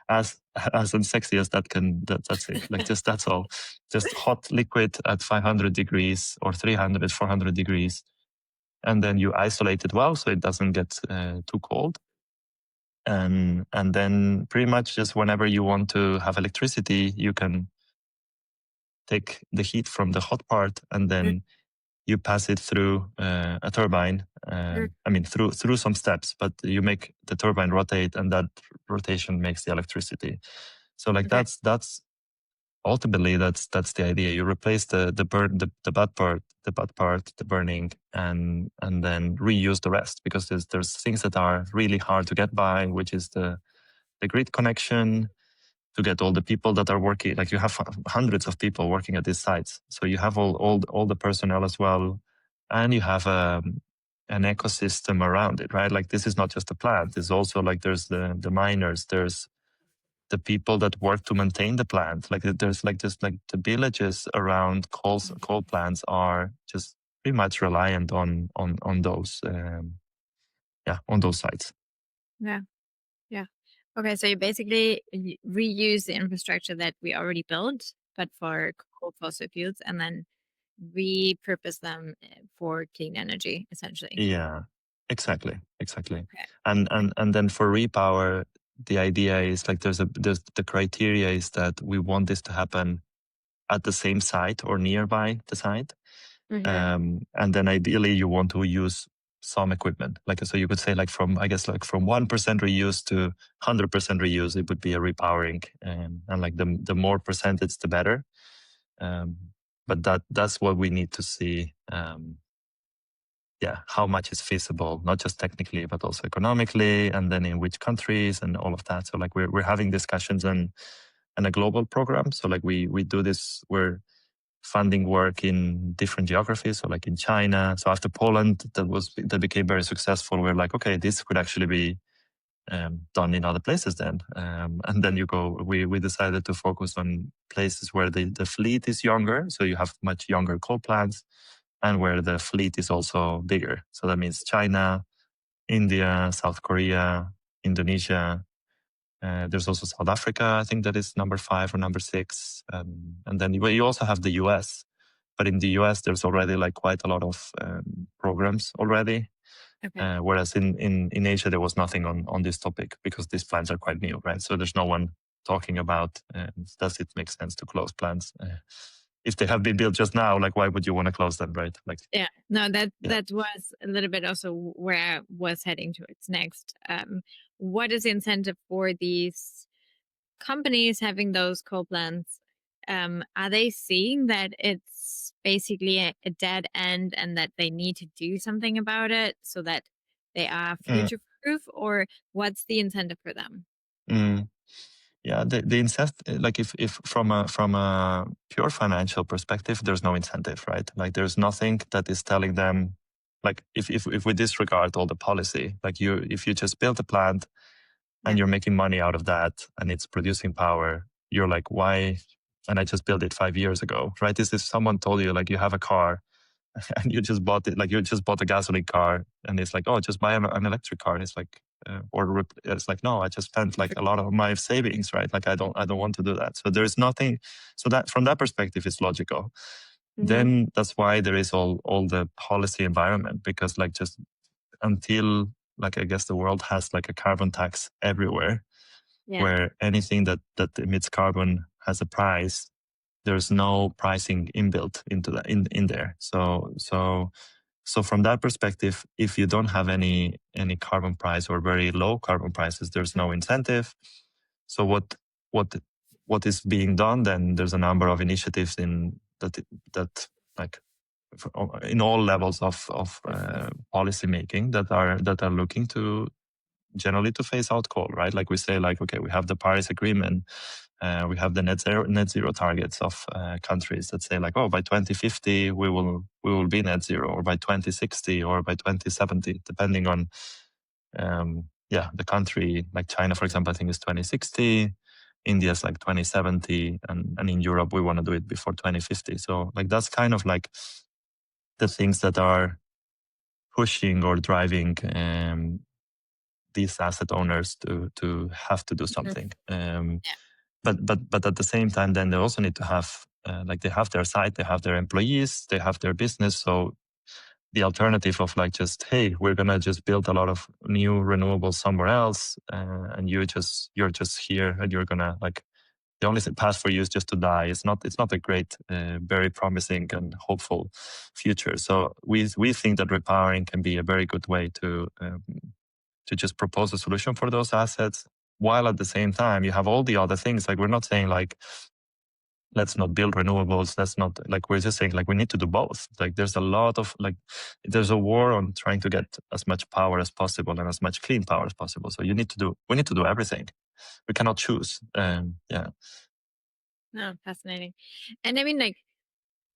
unsexy as that's it. Like that's all. Just hot liquid at 500 degrees or 300, 400 degrees. And then you isolate it well so it doesn't get too cold. And then pretty much just whenever you want to have electricity, you can take the heat from the hot part, and then you pass it through a turbine. I mean, through some steps, but you make the turbine rotate, and that rotation makes the electricity. So like that's ultimately that's the idea. You replace the bad part, the burning, and then reuse the rest, because there's things that are really hard to get by, which is the grid connection, to get all the people that are working. Like you have hundreds of people working at these sites, so you have all the personnel as well, and you have an ecosystem around it, right? Like this is not just a plant. It's also like there's the miners, there's the people that work to maintain the plant. Like there's like just like the villages around coal plants are just pretty much reliant on those on those sites. Yeah. Okay, so you basically reuse the infrastructure that we already built, but for coal fossil fuels, and then repurpose them for clean energy, essentially. Yeah, exactly. Okay. And then for repower, the idea is like there's the criteria is that we want this to happen at the same site or nearby the site. And then ideally you want to use some equipment. Like, so you could say like from 1% reuse to 100% reuse, it would be a repowering. And like the more percentage, the better. But that's what we need to see. How much is feasible, not just technically, but also economically, and then in which countries and all of that. So like we're having discussions on a global program. So like we do this, we're funding work in different geographies. So like in China. So after Poland, that became very successful. We're like, okay, this could actually be done in other places then. And then we decided to focus on places where the fleet is younger. So you have much younger coal plants, and where the fleet is also bigger. So that means China, India, South Korea, Indonesia. There's also South Africa, I think that is number 5 or number 6. And then you also have the US. But in the US, there's already like quite a lot of programs already. Okay. Whereas in Asia, there was nothing on this topic, because these plants are quite new, right? So there's no one talking about, does it make sense to close plants? If they have been built just now, like why would you want to close them, right? Like that was a little bit also where I was heading towards next. What is the incentive for these companies having those coal plants? Are they seeing that it's basically a dead end and that they need to do something about it so that they are future proof, or what's the incentive for them? Yeah, the incentive, like if from a pure financial perspective, there's no incentive, right? Like there's nothing that is telling them, like if we disregard all the policy, like if you just build a plant and you're making money out of that and it's producing power, you're like, why? And I just built it 5 years ago, right? This is someone told you, like you have a car and you just bought it, like you just bought a gasoline car, and it's like, oh, just buy an electric car. And it's like, it's like, no, I just spent like a lot of my savings, right? Like I don't want to do that. So there's nothing. So that from that perspective, it's logical. Then that's why there is all the policy environment, because like just until like I guess the world has like a carbon tax everywhere, where anything that emits carbon has a price. There's no pricing inbuilt into that in there. So So from that perspective, if you don't have any carbon price or very low carbon prices, there's no incentive. So what is being done? Then there's a number of initiatives in that like in all levels of policy making that are looking to generally to phase out coal, right? Like we say, like, okay, we have the Paris Agreement, we have the net zero targets of countries that say, like, oh, by 2050 we will be net zero, or by 2060, or by 2070, depending on the country. Like China, for example, I think is 2060. India's like 2070, and in Europe we want to do it before 2050. So like that's kind of like the things that are pushing or driving these asset owners to have to do something. But at the same time, then they also need to have like they have their site, they have their employees, they have their business. So the alternative of like just, hey, we're gonna just build a lot of new renewables somewhere else, and you're just here, and you're gonna like the only path for you is just to die. It's not a great, very promising and hopeful future. So we think that repowering can be a very good way to just propose a solution for those assets, while at the same time you have all the other things. Like we're not saying like, let's not build renewables. Let's not, like, we're just saying like we need to do both. Like there's a lot of like, there's a war on trying to get as much power as possible and as much clean power as possible. So we need to do everything. We cannot choose. Yeah. No, fascinating. And I mean, like,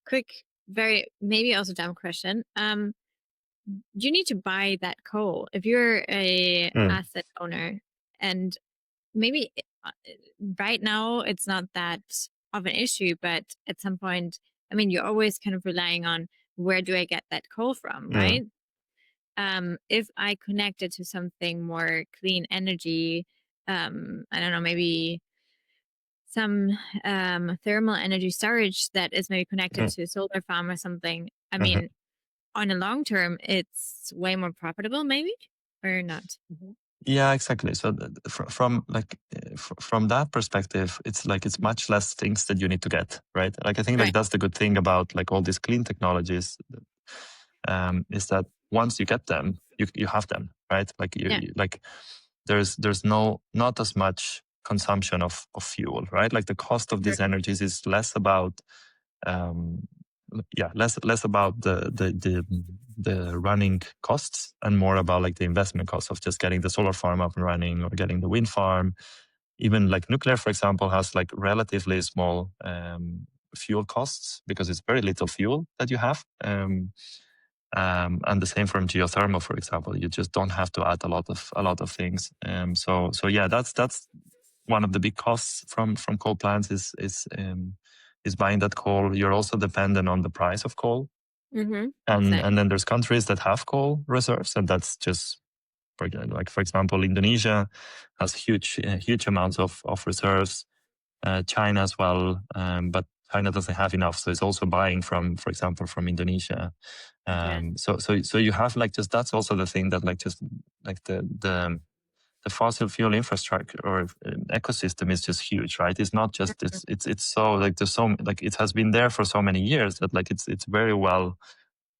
quick, very maybe also dumb question. You need to buy that coal if you're a asset owner, and maybe right now it's not that of an issue, but at some point, I mean, you're always kind of relying on where do I get that coal from, right? If I connect it to something more clean energy, I don't know, maybe some thermal energy storage that is maybe connected to a solar farm or something. I mean, on a long term, it's way more profitable, maybe, or not. Yeah, exactly. So from that perspective, it's like it's much less things that you need to get, right? Like I think like that's the good thing about like all these clean technologies, is that once you get them, you have them, right? Like like there's not as much consumption of fuel, right? Like the cost of these energies is less about less about the running costs and more about like the investment costs of just getting the solar farm up and running or getting the wind farm. Even like nuclear, for example, has like relatively small fuel costs because it's very little fuel that you have. And the same from geothermal, for example, you just don't have to add a lot of things. So yeah, that's one of the big costs from coal plants is buying that coal. You're also dependent on the price of coal. And then there's countries that have coal reserves, and that's just like, for example, Indonesia has huge amounts of reserves. China as well, but China doesn't have enough, so it's also buying from, for example, from Indonesia. So you have like just that's also the thing that like just like the fossil fuel infrastructure or ecosystem is just huge, right? It's not just it's so like there's so like it has been there for so many years that like it's very well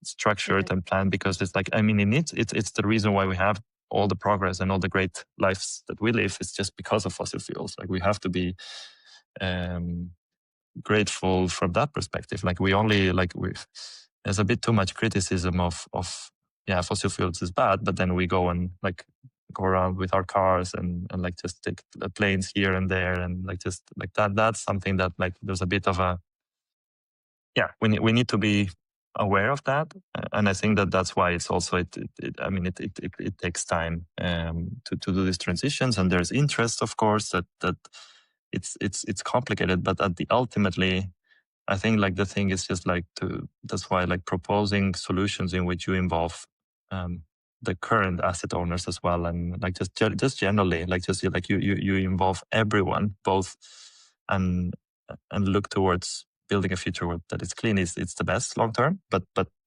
structured and planned, because it's like, I mean, it's the reason why we have all the progress and all the great lives that we live. It's just because of fossil fuels. Like we have to be grateful from that perspective. Like we only like there's a bit too much criticism of fossil fuels is bad, but then we go and like go around with our cars and like just take the planes here and there, and like just like that's something that like there's a bit of a we need to be aware of that, and I think that's why it's also it takes time to do these transitions, and there's interest, of course, that it's complicated, but ultimately I think like the thing is just like that's why like proposing solutions in which you involve the current asset owners as well, and like just generally like just like you involve everyone both, and look towards building a future that is clean it's the best long term. But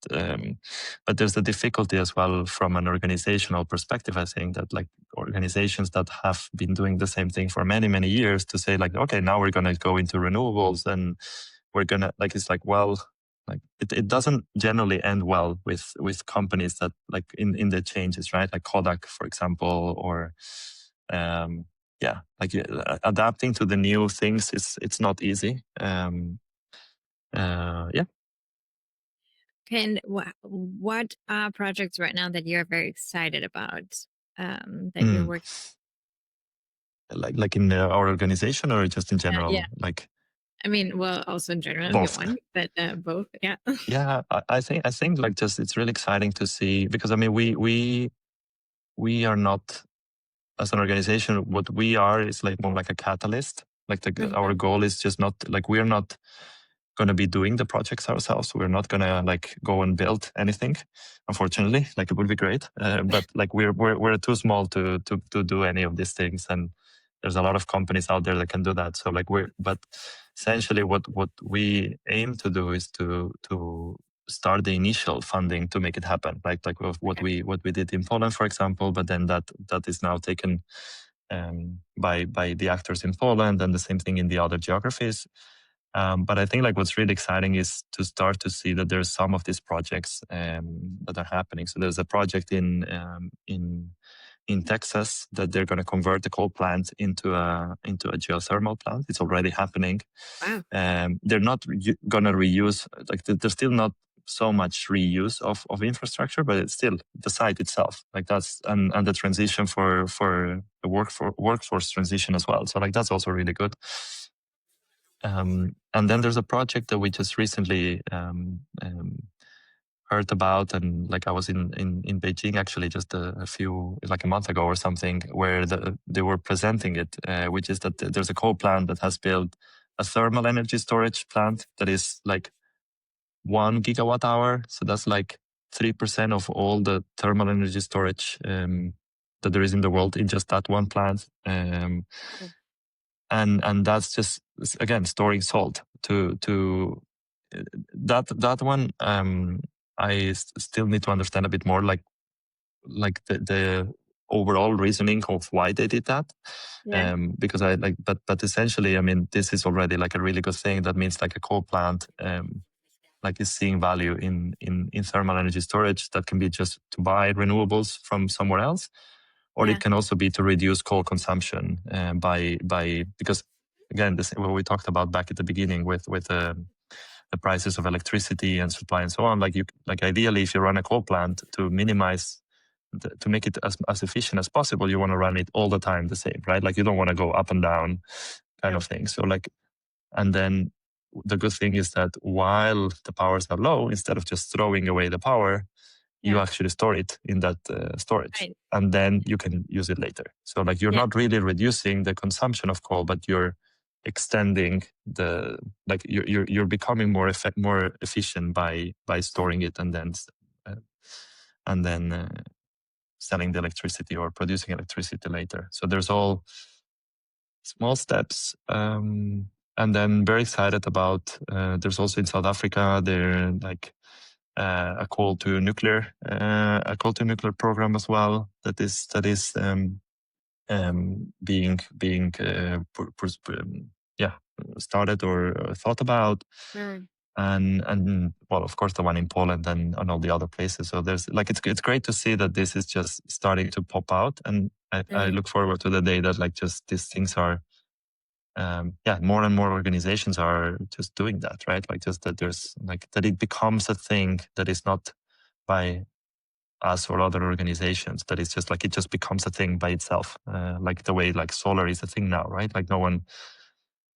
there's the difficulty as well from an organizational perspective. I think that like organizations that have been doing the same thing for many years to say like, okay, now we're going to go into renewables and we're going to like, it's like, well, like it doesn't generally end well with companies that like in the changes, right? Like Kodak, for example, or yeah, like adapting to the new things is it's not easy. Yeah. Okay, and what are projects right now that you're very excited about, that you're Mm. working? Like in our organization or just in Yeah, general, like I mean, well, also in general if you both. want, but both. Yeah. Yeah, I think like just it's really exciting to see, because I mean we are not, as an organization, what we are is like more like a catalyst. Like our Mhm. goal is just not like, we're not going to be doing the projects ourselves. We're not going to like go and build anything, unfortunately. Like it would be great, but like we're too small to do any of these things, and there's a lot of companies out there that can do that. So like but essentially what we aim to do is to start the initial funding to make it happen. Like what Okay. we did in Poland, for example, but then that is now taken by the actors in Poland, and the same thing in the other geographies. But I think like what's really exciting is to start to see that there's some of these projects that are happening. So there's a project in Texas that they're going to convert the coal plant into a geothermal plant. It's already happening. Wow. They're not going to reuse, like there's still not so much reuse of infrastructure, but it's still the site itself. Like that's and the transition for the workforce transition as well. So like that's also really good. And then there's a project that we just recently heard about, and like I was in Beijing actually just a few, like a month ago or something, where they were presenting it, which is that there's a coal plant that has built a thermal energy storage plant that is like 1 gigawatt hour. So that's like 3% of all the thermal energy storage that there is in the world in just that one plant. Oh, And that's just, again, storing salt to that one. Still need to understand a bit more, like the overall reasoning of why they did that. yeah. Because I like, but essentially, I mean, this is already like a really good thing. That means like a coal plant like is seeing value in thermal energy storage. That can be just to buy renewables from somewhere else, or it Yeah. can also be to reduce coal consumption by because, again, this what we talked about back at the beginning with the prices of electricity and supply and so on. Like ideally, if you run a coal plant to minimize to make it as efficient as possible, you want to run it all the time the same, right? Like you don't want to go up and down kind No. of thing. So like, and then the good thing is that while the powers are low, instead of just throwing away the power, you Yeah. actually store it in that storage, Right. and then you can use it later. So like you're Yeah. not really reducing the consumption of coal, but you're extending like you're becoming more efficient by storing it, uh, and then selling the electricity or producing electricity later. So there's all small steps. And then very excited about there's also in South Africa there like a a call to nuclear program as well that is being yeah, started or thought about. Mm. And well, of course, the one in Poland and all the other places. So there's like it's great to see that this is just starting to pop out, and I Mm. look forward to the day that like just these things are yeah, more and more organizations are just doing that, right? Like just that there's like that it becomes a thing that is not by us or other organizations, that it's just like it just becomes a thing by itself, like the way like solar is a thing now, right? Like no one,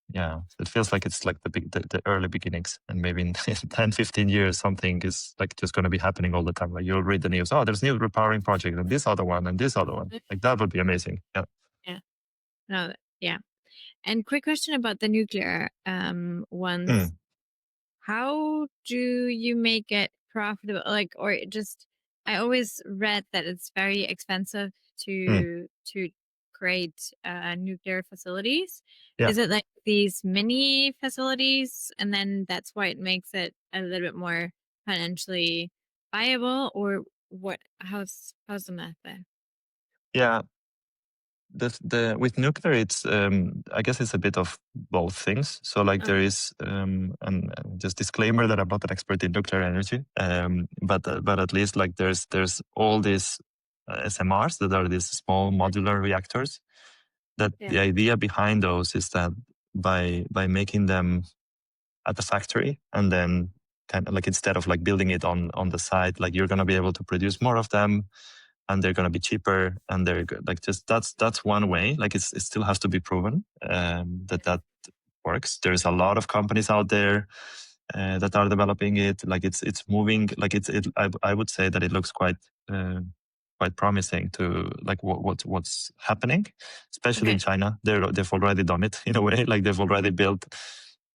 yeah, it feels like it's like the early beginnings, and maybe in 10, 15 years something is like just going to be happening all the time. Like you'll read the news, oh, there's new repowering project and this other one and this other one. Like that would be amazing. Yeah. Yeah. No. Yeah. And quick question about the nuclear ones. Mm, How do you make it profitable? Like, or just, I always read that it's very expensive mm, to create nuclear facilities. yeah. Is it like these mini facilities, and then that's why it makes it a little bit more financially viable, or what? How's the math there? Yeah. with nuclear, it's I guess it's a bit of both things. So like there is and just disclaimer that I'm not an expert in nuclear energy, but at least like there's all these SMRs that are these small modular reactors. That the idea behind those is that by making them at the factory and then kind of like instead of like building it on the site, like you're gonna be able to produce more of them and they're going to be cheaper and they're good. Like just that's one way. Like it still has to be proven that works. There's a lot of companies out there that are developing it. Like it's moving. Like I would say that it looks quite promising to like what's happening, especially in China. They've already done it in a way. Like they've already built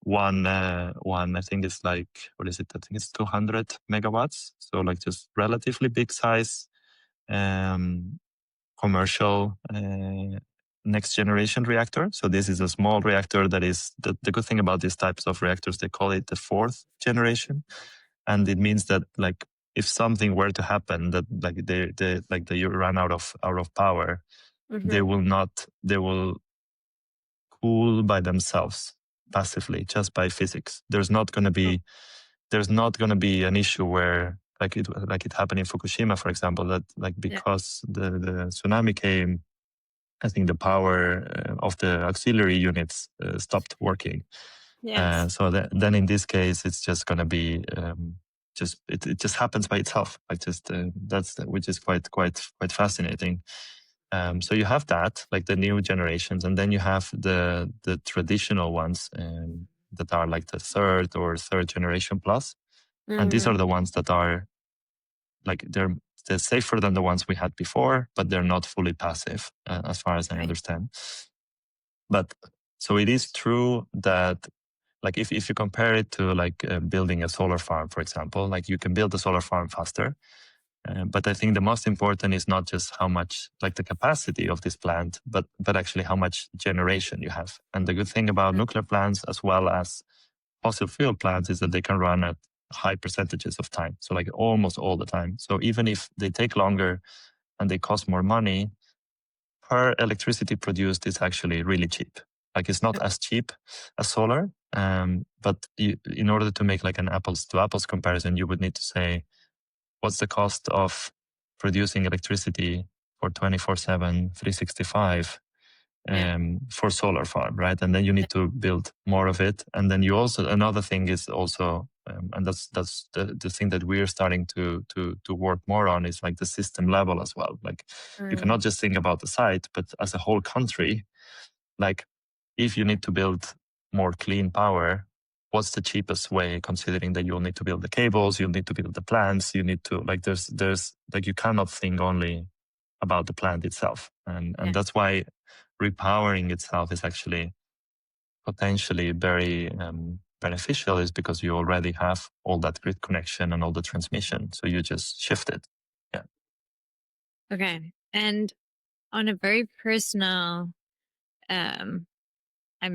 one. I think it's like, what is it? I think it's 200 megawatts. So like just relatively big size. Commercial next generation reactor. So this is a small reactor that is the good thing about these types of reactors, they call it the fourth generation. And it means that like if something were to happen that like you run out of power, they will cool by themselves passively just by physics. There's not going to be an issue where like it happened in Fukushima, for example, that like because the tsunami came, I think the power of the auxiliary units stopped working. So then in this case, it's just going to be it just happens by itself. Like just which is quite fascinating. So you have that, like the new generations, and then you have the traditional ones that are like the third generation plus. And these are the ones that are like they're safer than the ones we had before, but they're not fully passive, as far as I understand. But so it is true that like if you compare it to like building a solar farm, for example, like you can build a solar farm faster. But I think the most important is not just how much like the capacity of this plant, but actually how much generation you have. And the good thing about nuclear plants as well as fossil fuel plants is that they can run at high percentages of time. So like almost all the time. So even if they take longer and they cost more money, per electricity produced is actually really cheap. Like it's not as cheap as solar, but in order to make like an apples to apples comparison, you would need to say, what's the cost of producing electricity for 24/7, 365 for solar farm, right? And then you need to build more of it. And then you also, another thing is also, and that's the thing that we're starting to work more on is like the system level as well. Like you cannot just think about the site, but as a whole country, like if you need to build more clean power, what's the cheapest way, considering that you'll need to build the cables, you'll need to build the plants, you need to like there's like you cannot think only about the plant itself. And that's why repowering itself is actually potentially very beneficial, is because you already have all that grid connection and all the transmission. So you just shift it. Yeah. Okay. And on a very personal, I'm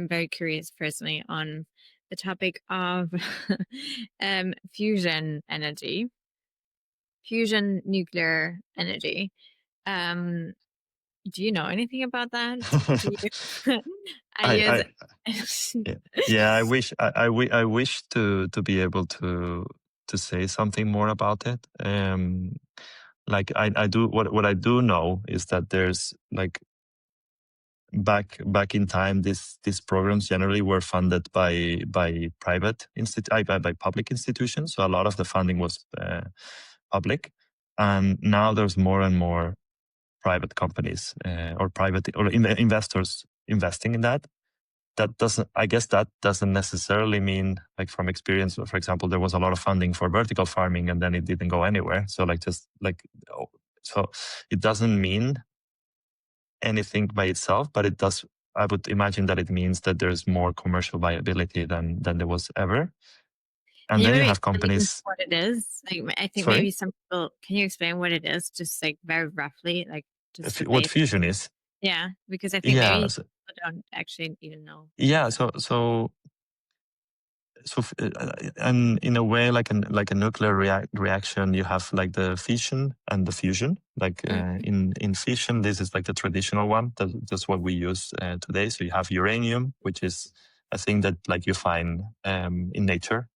very curious personally on the topic of fusion energy, fusion nuclear energy. Do you know anything about that? Do you? I wish to be able to say something more about it. Like I do what I do know is that there's like back in time, these programs generally were funded by private by public institutions. So a lot of the funding was public, and now there's more and more private companies or private or investors investing in that. I guess that doesn't necessarily mean, like from experience, for example, there was a lot of funding for vertical farming and then it didn't go anywhere. So so it doesn't mean anything by itself, but it does. I would imagine that it means that there's more commercial viability than there was ever. And then you have companies. What it is? Like, I think Sorry? maybe some people. Can you explain what it is, just like very roughly, like just What fusion is? Yeah, because I think maybe people don't actually even know. Yeah. So and in a way, like a nuclear reaction, you have like the fission and the fusion. Like in fission, this is like the traditional one. That's what we use today. So you have uranium, which is a thing that like you find in nature,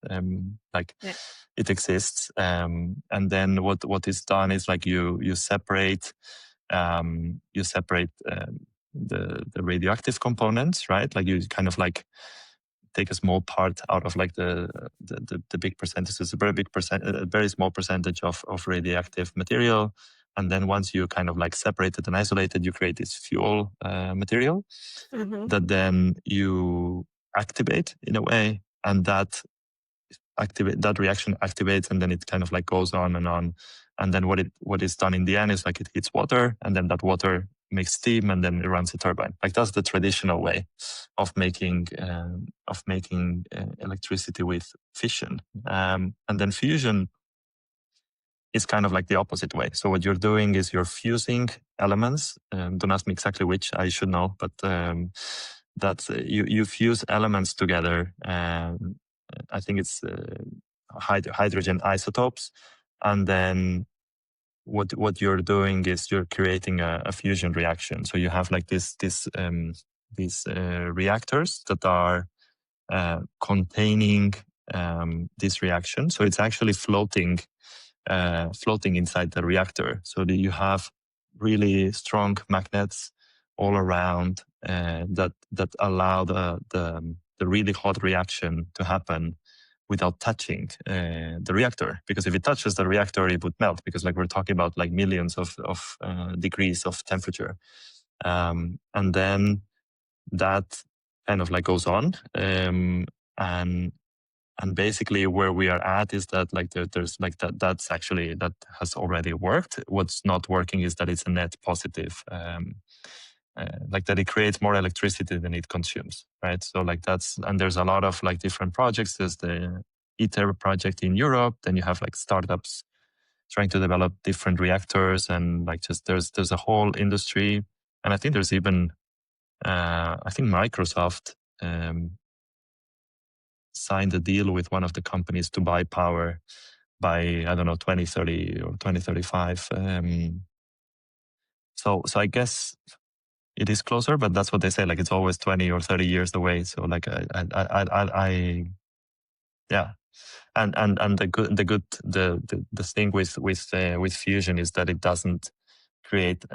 like it exists. And then what is done is like you separate the radioactive components, right? Like you kind of like take a small part out of like the big percentage. It's a very big a very small percentage of radioactive material. And then once you kind of like separate it and isolate it, you create this fuel material that then you activate in a way, and that reaction activates, and then it kind of like goes on and on. And then what is done in the end is like it hits water, and then that water makes steam, and then it runs a turbine. Like that's the traditional way of making electricity with fission. And then fusion is kind of like the opposite way. So what you're doing is you're fusing elements. Don't ask me exactly which, I should know, but that's you fuse elements together. I think it's hydrogen isotopes, and then what you're doing is you're creating a fusion reaction. So you have like these reactors that are containing this reaction. So it's actually floating inside the reactor. So that you have really strong magnets all around that allow the really hot reaction to happen without touching the reactor. Because if it touches the reactor, it would melt, because like we're talking about like millions of degrees of temperature. And then that kind of like goes on. And basically where we are at is that like there's like that has already worked. What's not working is that it's a net positive, like that it creates more electricity than it consumes, right? So like and there's a lot of like different projects. There's the ITER project in Europe. Then you have like startups trying to develop different reactors, and like just there's a whole industry. And I think there's even I think Microsoft signed a deal with one of the companies to buy power by, I don't know, 2030 or 2035. So I guess it is closer, but that's what they say. Like it's always 20 or 30 years away. So like yeah. And the thing with fusion is that it doesn't create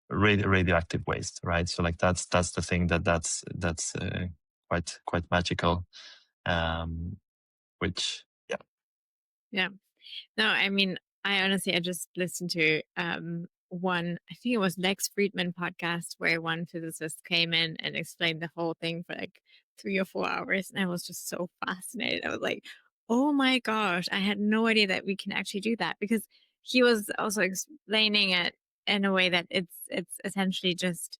radioactive waste, right? So like that's the thing that's quite magical. Which yeah. No, I mean, I just listened to one, I think it was Lex Friedman podcast, where one physicist came in and explained the whole thing for like 3 or 4 hours, and I was just so fascinated. I was like, oh my gosh, I had no idea that we can actually do that, because he was also explaining it in a way that it's essentially just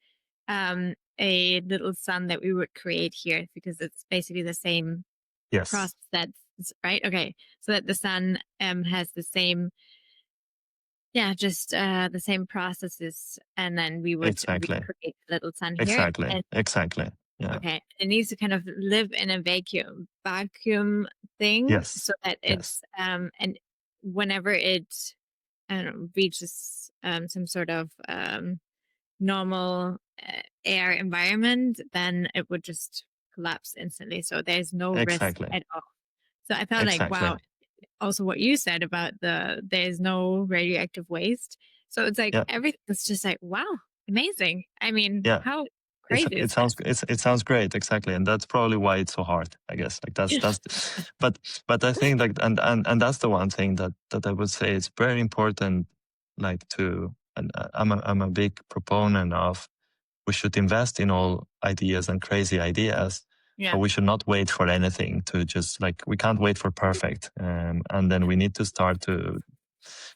a little sun that we would create here, because it's basically the same process that's right. Okay, so that the sun has the same, just the same processes, and then we would recreate a little sun here. Exactly. Yeah. Okay, it needs to kind of live in a vacuum thing, so that it's and whenever it reaches some sort of normal air environment, then it would just collapse instantly. So there's no risk at all. So I thought like, wow, also what you said about there's no radioactive waste. So it's like everything's just like, wow, amazing. I mean, how crazy it sounds great, exactly. And that's probably why it's so hard, I guess. Like that's but I think like and that's the one thing that I would say it's very important, like and I'm a big proponent of, we should invest in all ideas and crazy ideas. But we should not wait for anything to just like, we can't wait for perfect. And then we need to start to,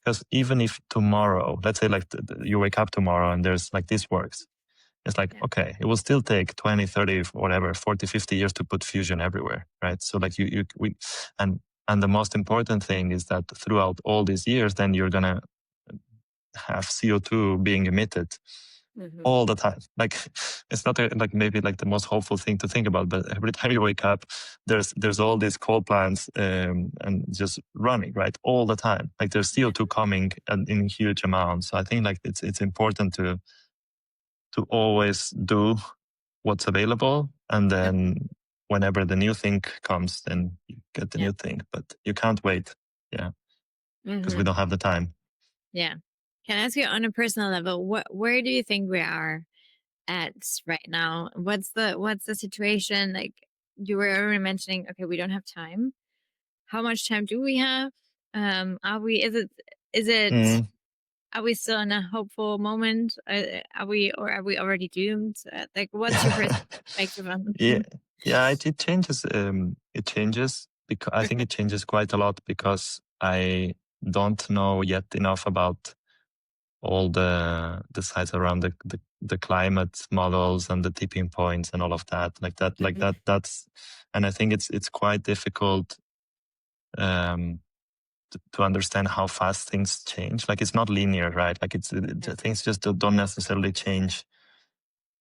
because even if tomorrow, let's say like you wake up tomorrow and there's like, this works. It's like, okay, it will still take 20, 30, whatever, 40, 50 years to put fusion everywhere, right? So like and the most important thing is that throughout all these years, then you're going to have CO2 being emitted. all the time. Like it's not like maybe like the most hopeful thing to think about, but every time you wake up, there's all these coal plants and just running right all the time. Like there's CO2 coming in huge amounts. So I think like it's important to always do what's available, and then whenever the new thing comes, then you get the new thing. But you can't wait, because we don't have the time. Yeah. Can I ask you on a personal level, where do you think we are at right now? What's the situation? Like you were already mentioning, okay, we don't have time. How much time do we have? Are we? Is it? Are we still in a hopeful moment? Are we already doomed? Like, what's your perspective on? Yeah, it changes. It changes because I think it changes quite a lot, because I don't know yet enough about all the sides around the climate models and the tipping points and all of that. That's, and I think it's quite difficult to understand how fast things change. Like it's not linear, right? Like things just don't necessarily change.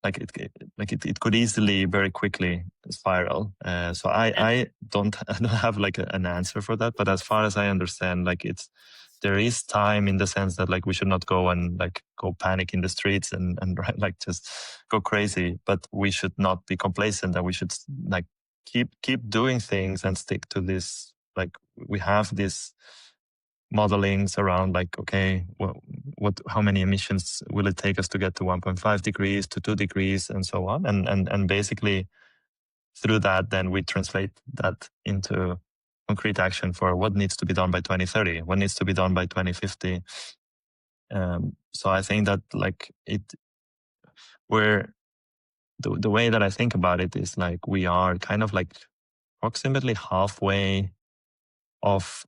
Like it could easily very quickly spiral. So I don't have like an answer for that. But as far as I understand, like there is time, in the sense that like we should not go and like go panic in the streets and right, like just go crazy. But we should not be complacent, and we should like keep doing things and stick to this. Like we have this modelings around like, okay, how many emissions will it take us to get to 1.5 degrees to 2 degrees and so on, and basically through that then we translate that into concrete action for what needs to be done by 2030, what needs to be done by 2050. So I think that like the way that I think about it is like we are kind of like approximately halfway of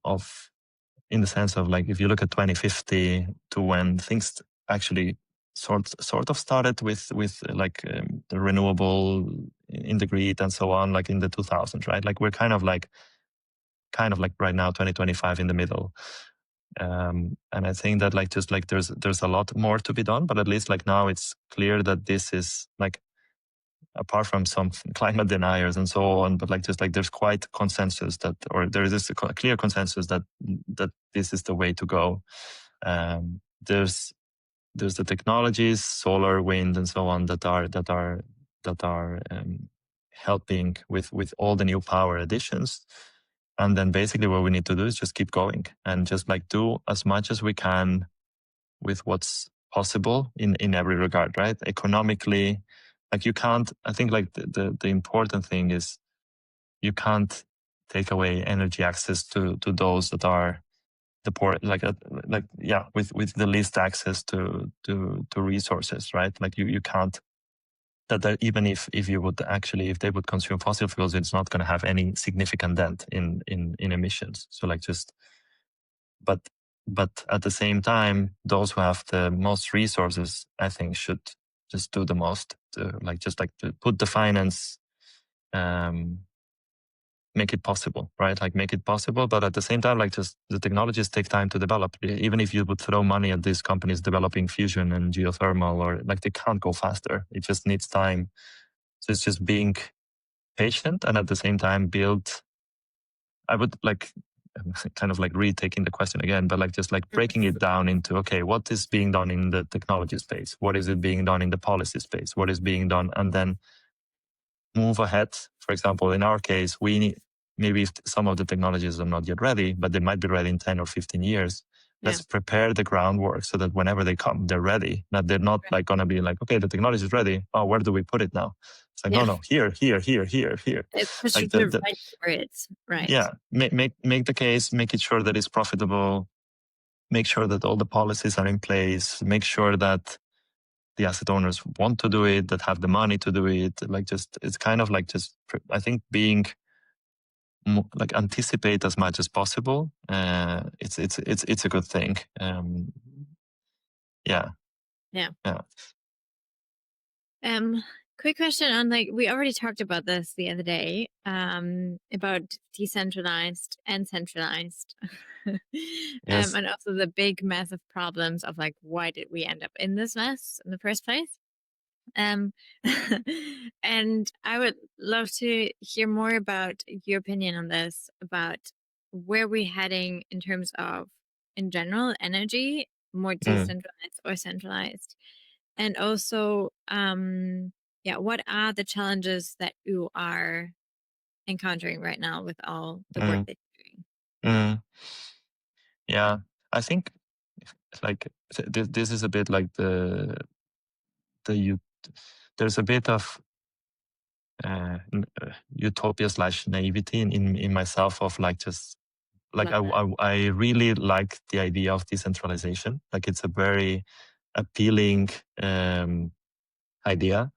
in the sense of like, if you look at 2050 to when things actually sort of started with like the renewable in the grid and so on, like in the 2000s, right? Like we're kind of like right now 2025 in the middle. And I think that like just like there's a lot more to be done, but at least like now it's clear that this is like, apart from some climate deniers and so on, but like just like there's quite consensus that, or there is this clear consensus that this is the way to go. There's the technologies, solar, wind, and so on, that are helping with all the new power additions. And then basically what we need to do is just keep going and just like do as much as we can with what's possible in every regard, right? Economically, like you can't, I think like the important thing is you can't take away energy access to those that are the poor, with the least access to resources, right? Like you can't, that even if you would actually, if they would consume fossil fuels, it's not going to have any significant dent in emissions. So like just, but at the same time, those who have the most resources, I think, should just do the most to to put the finance, make it possible, right? Like make it possible. But at the same time, like just the technologies take time to develop. Even if you would throw money at these companies developing fusion and geothermal, or like they can't go faster. It just needs time. So it's just being patient and at the same time build. I would like kind of like retaking the question again, but like just like breaking it down into, okay, what is being done in the technology space? What is it being done in the policy space? What is being done? And then move ahead. For example, in our case, we need, maybe if some of the technologies are not yet ready, but they might be ready in 10 or 15 years. Let's prepare the groundwork so that whenever they come, they're ready. That they're not like going to be like, okay, the technology is ready. Oh, where do we put it now? It's like, no, here. It's Like right for it, right? Yeah, make the case, make it sure that it's profitable, make sure that all the policies are in place, make sure that the asset owners want to do it, that have the money to do it. Like just, it's kind of like just, I think being like anticipate as much as possible. It's a good thing. Yeah. Yeah. Yeah. Quick question on, like, we already talked about this the other day, about decentralized and centralized. Yes. And also the big massive problems of, like, why did we end up in this mess in the first place? Um, and I would love to hear more about your opinion on this, about where we're heading in terms of, in general, energy, more Mm, decentralized or centralized. And also, yeah, what are the challenges that you are encountering right now with all the work mm, that you're doing? mm. Yeah, I think like this is a bit like the you there's a bit of utopia slash naivety in myself of like just like Love that. I really like the idea of decentralization. Like it's a very appealing idea.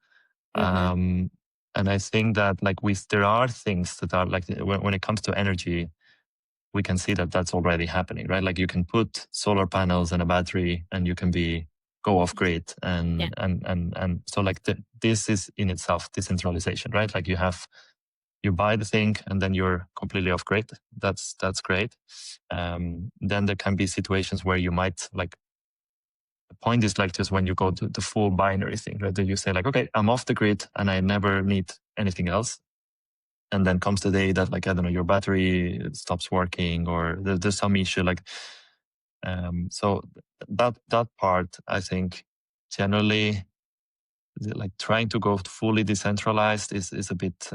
Mm-hmm. Um, and I think that like there are things that are like when it comes to energy, we can see that that's already happening, right? Like you can put solar panels and a battery and you can go off grid Yeah. and so like this is in itself decentralization, right? Like you buy the thing and then you're completely off grid. That's great. Then there can be situations where you might like the point is like just when you go to the full binary thing, right? That you say like, okay, I'm off the grid and I never need anything else. And then comes the day that like, I don't know, your battery stops working or there's some issue like, so that part, I think generally like trying to go fully decentralized is a bit,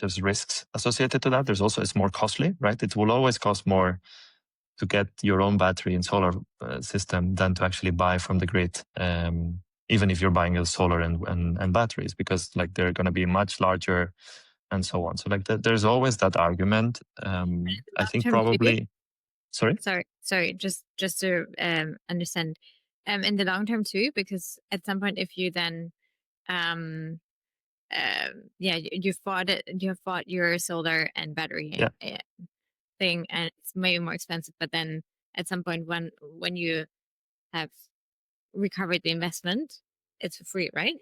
there's risks associated to that. There's also, it's more costly, right? It will always cost more to get your own battery and solar system than to actually buy from the grid. Even if you're buying a solar and batteries, because like they're going to be much larger and so on. So like there's always that argument. I Long think term too. probably, sorry? Sorry, just to understand, in the long term too, because at some point, if you then, um, yeah, you have bought your solar and battery Yeah. thing, and it's maybe more expensive, but then at some point, when you have recovered the investment, it's for free, right?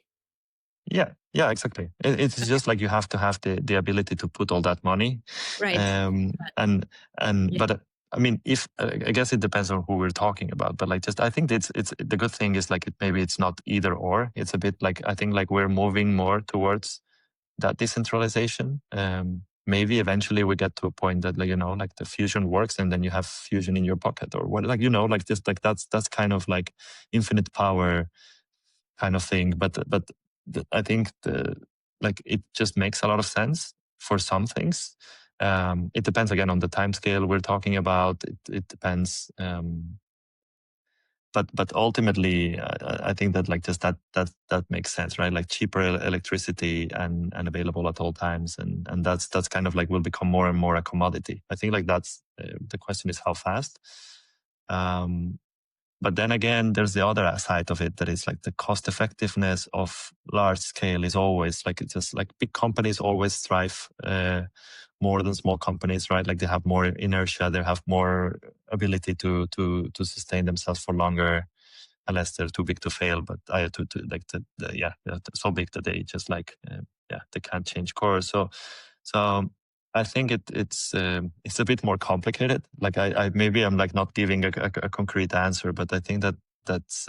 Yeah, exactly. It's Okay. just like you have to have the ability to put all that money. Right. Um, But, and yeah. but I mean, if I guess it depends on who we're talking about. But like, just I think it's the good thing is like maybe it's not either or. It's a bit like I think like we're moving more towards that decentralization. Maybe eventually we get to a point that like like the fusion works and then you have fusion in your pocket or what like like just like that's kind of like infinite power kind of thing. But I think like it just makes a lot of sense for some things. It depends again on the time scale we're talking about. It depends. But ultimately, I think that like just that makes sense, right? Like cheaper electricity and available at all times, and that's kind of like will become more and more a commodity. I think like that's the question is how fast. Um, but then again, there's the other side of it that is like the cost effectiveness of large scale is always like it's just like big companies always thrive more than small companies, right? Like they have more inertia, they have more ability to sustain themselves for longer, unless they're too big to fail. But I to like yeah, they're so big that they just like yeah, they can't change course. So I think it's a bit more complicated. Like I maybe I'm like not giving a concrete answer, but I think that's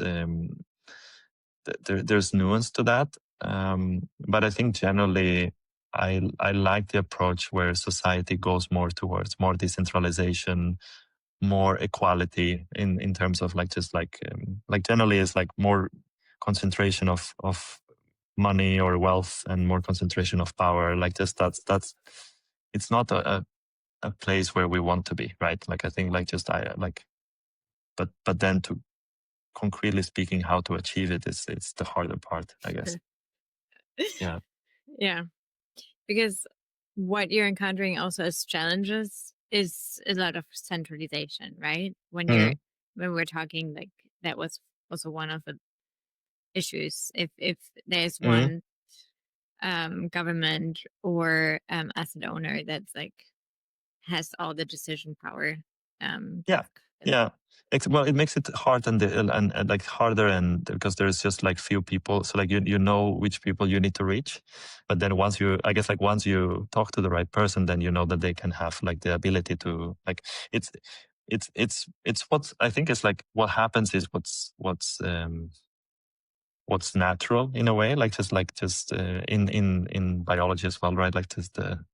there's nuance to that. But I think generally I like the approach where society goes more towards more decentralization, more equality in terms of like just like generally is like more concentration of money or wealth and more concentration of power. Like just that's it's not a place where we want to be, right? Like I think like just I like but then to concretely speaking how to achieve it is it's the harder part, I guess. Yeah. Yeah, because what you're encountering also as challenges is a lot of centralization, right? Mm, When we're talking, like, that was also one of the issues. If there's mm, one government or asset owner that's like has all the decision power, yeah. Yeah. Well, it makes it hard and like harder, and because there's just like few people, so like you know which people you need to reach, but then once you talk to the right person, then you know that they can have like the ability to like it's it's what I think is like what happens is what's natural in a way, like just in biology as well, right? Like just the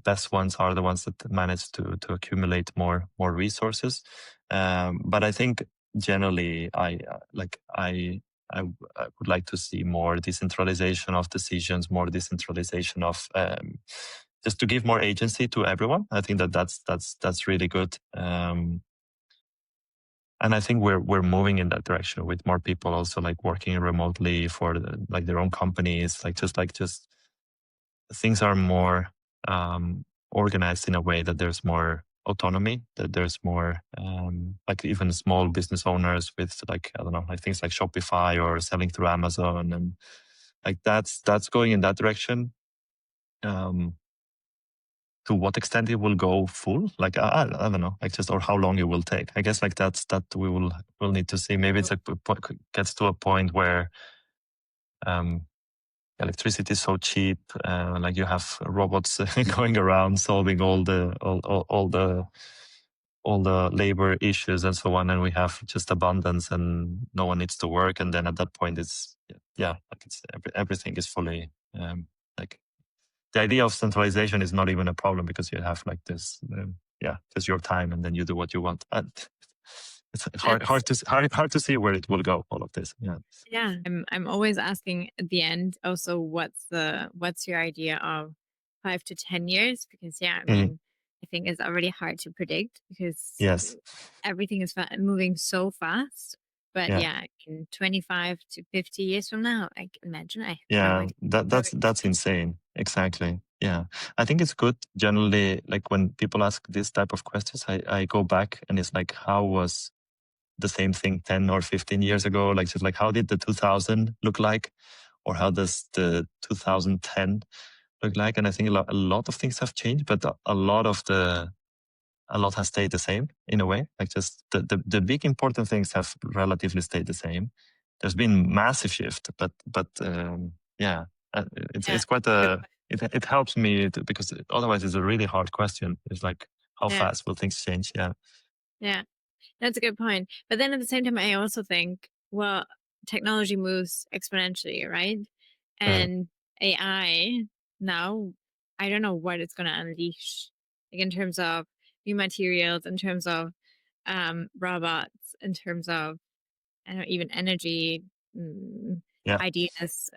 best ones are the ones that manage to accumulate more resources. But I think generally, I would like to see more decentralization of decisions, more decentralization of just to give more agency to everyone. I think that's really good. And I think we're moving in that direction with more people also like working remotely for like their own companies, just things are more organized in a way that there's more autonomy, that there's more like even small business owners with like, I don't know, like things like Shopify or selling through Amazon, and like that's going in that direction. To what extent it will go full, like I don't know, like just or how long it will take. I guess like that we'll need to see. Maybe it's like gets to a point where electricity is so cheap, like you have robots going around solving all the labor issues and so on, and we have just abundance and no one needs to work, and then at that point it's like it's everything is fully like the idea of centralization is not even a problem because you have like this just your time and then you do what you want. And it's hard to see where it will go, all of this. Yeah, I'm always asking at the end also what's your idea of 5 to 10 years, because I mean I think it's already hard to predict because Yes. everything is moving so fast. But in 25 to 50 years from now, I can imagine I have no idea. That's insane. Exactly. Yeah. I think it's good generally, like when people ask this type of questions, I go back and it's like, how was the same thing 10 or 15 years ago? Like just like how did the 2000 look like? Or how does the 2010 look like? And I think a lot of things have changed, but a lot has stayed the same in a way. Like just the big important things have relatively stayed the same. There's been massive shift, but it's quite it helps me because otherwise it's a really hard question. It's like how fast will things change? Yeah, that's a good point. But then at the same time, I also think, well, technology moves exponentially, right? And AI now, I don't know what it's going to unleash, like in terms of new materials, in terms of robots, in terms of I don't know, even energy ideas.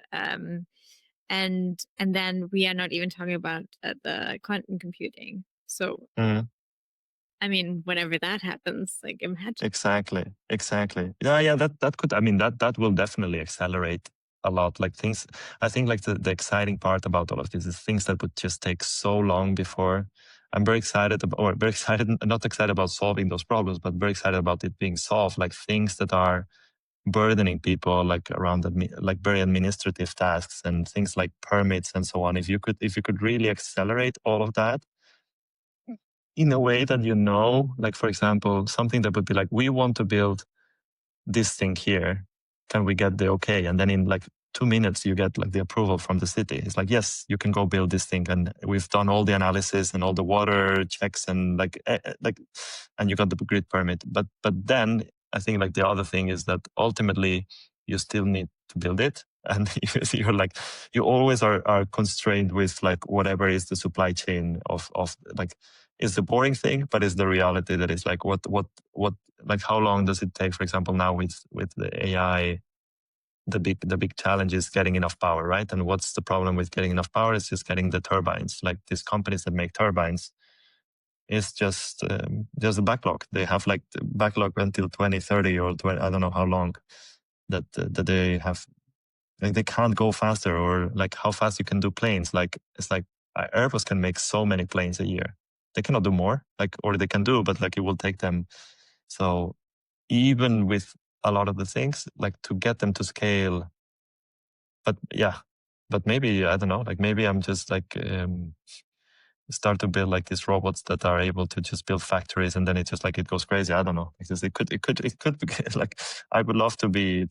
And then we are not even talking about the quantum computing. So I mean, whenever that happens, like imagine. Exactly. That could, I mean, that will definitely accelerate a lot. Like things, I think like the exciting part about all of this is things that would just take so long before. I'm very excited not excited about solving those problems, but very excited about it being solved. Like things that are burdening people, like around like very administrative tasks and things like permits and so on. If you could really accelerate all of that, in a way that like for example, something that would be like, we want to build this thing here. Can we get the okay? And then in like 2 minutes, you get like the approval from the city. It's like, yes, you can go build this thing. And we've done all the analysis and all the water checks and and you got the grid permit. But then I think like the other thing is that ultimately you still need to build it. And you're like, you always are constrained with like whatever is the supply chain of like, is the boring thing, but is the reality that is like what like how long does it take? For example, now with the AI, the big challenge is getting enough power, right? And what's the problem with getting enough power? It's just getting the turbines. Like these companies that make turbines, it's just there's a backlog. They have like the backlog until 2030 or 20, I don't know how long that they have. Like they can't go faster, or like how fast you can do planes. Like it's like Airbus can make so many planes a year. They cannot do more, like, or they can do, but like it will take them. So even with a lot of the things, like to get them to scale, but maybe, I don't know, like maybe I'm just like start to build like these robots that are able to just build factories, and then it just like it goes crazy. I don't know. It could be like, I would love to be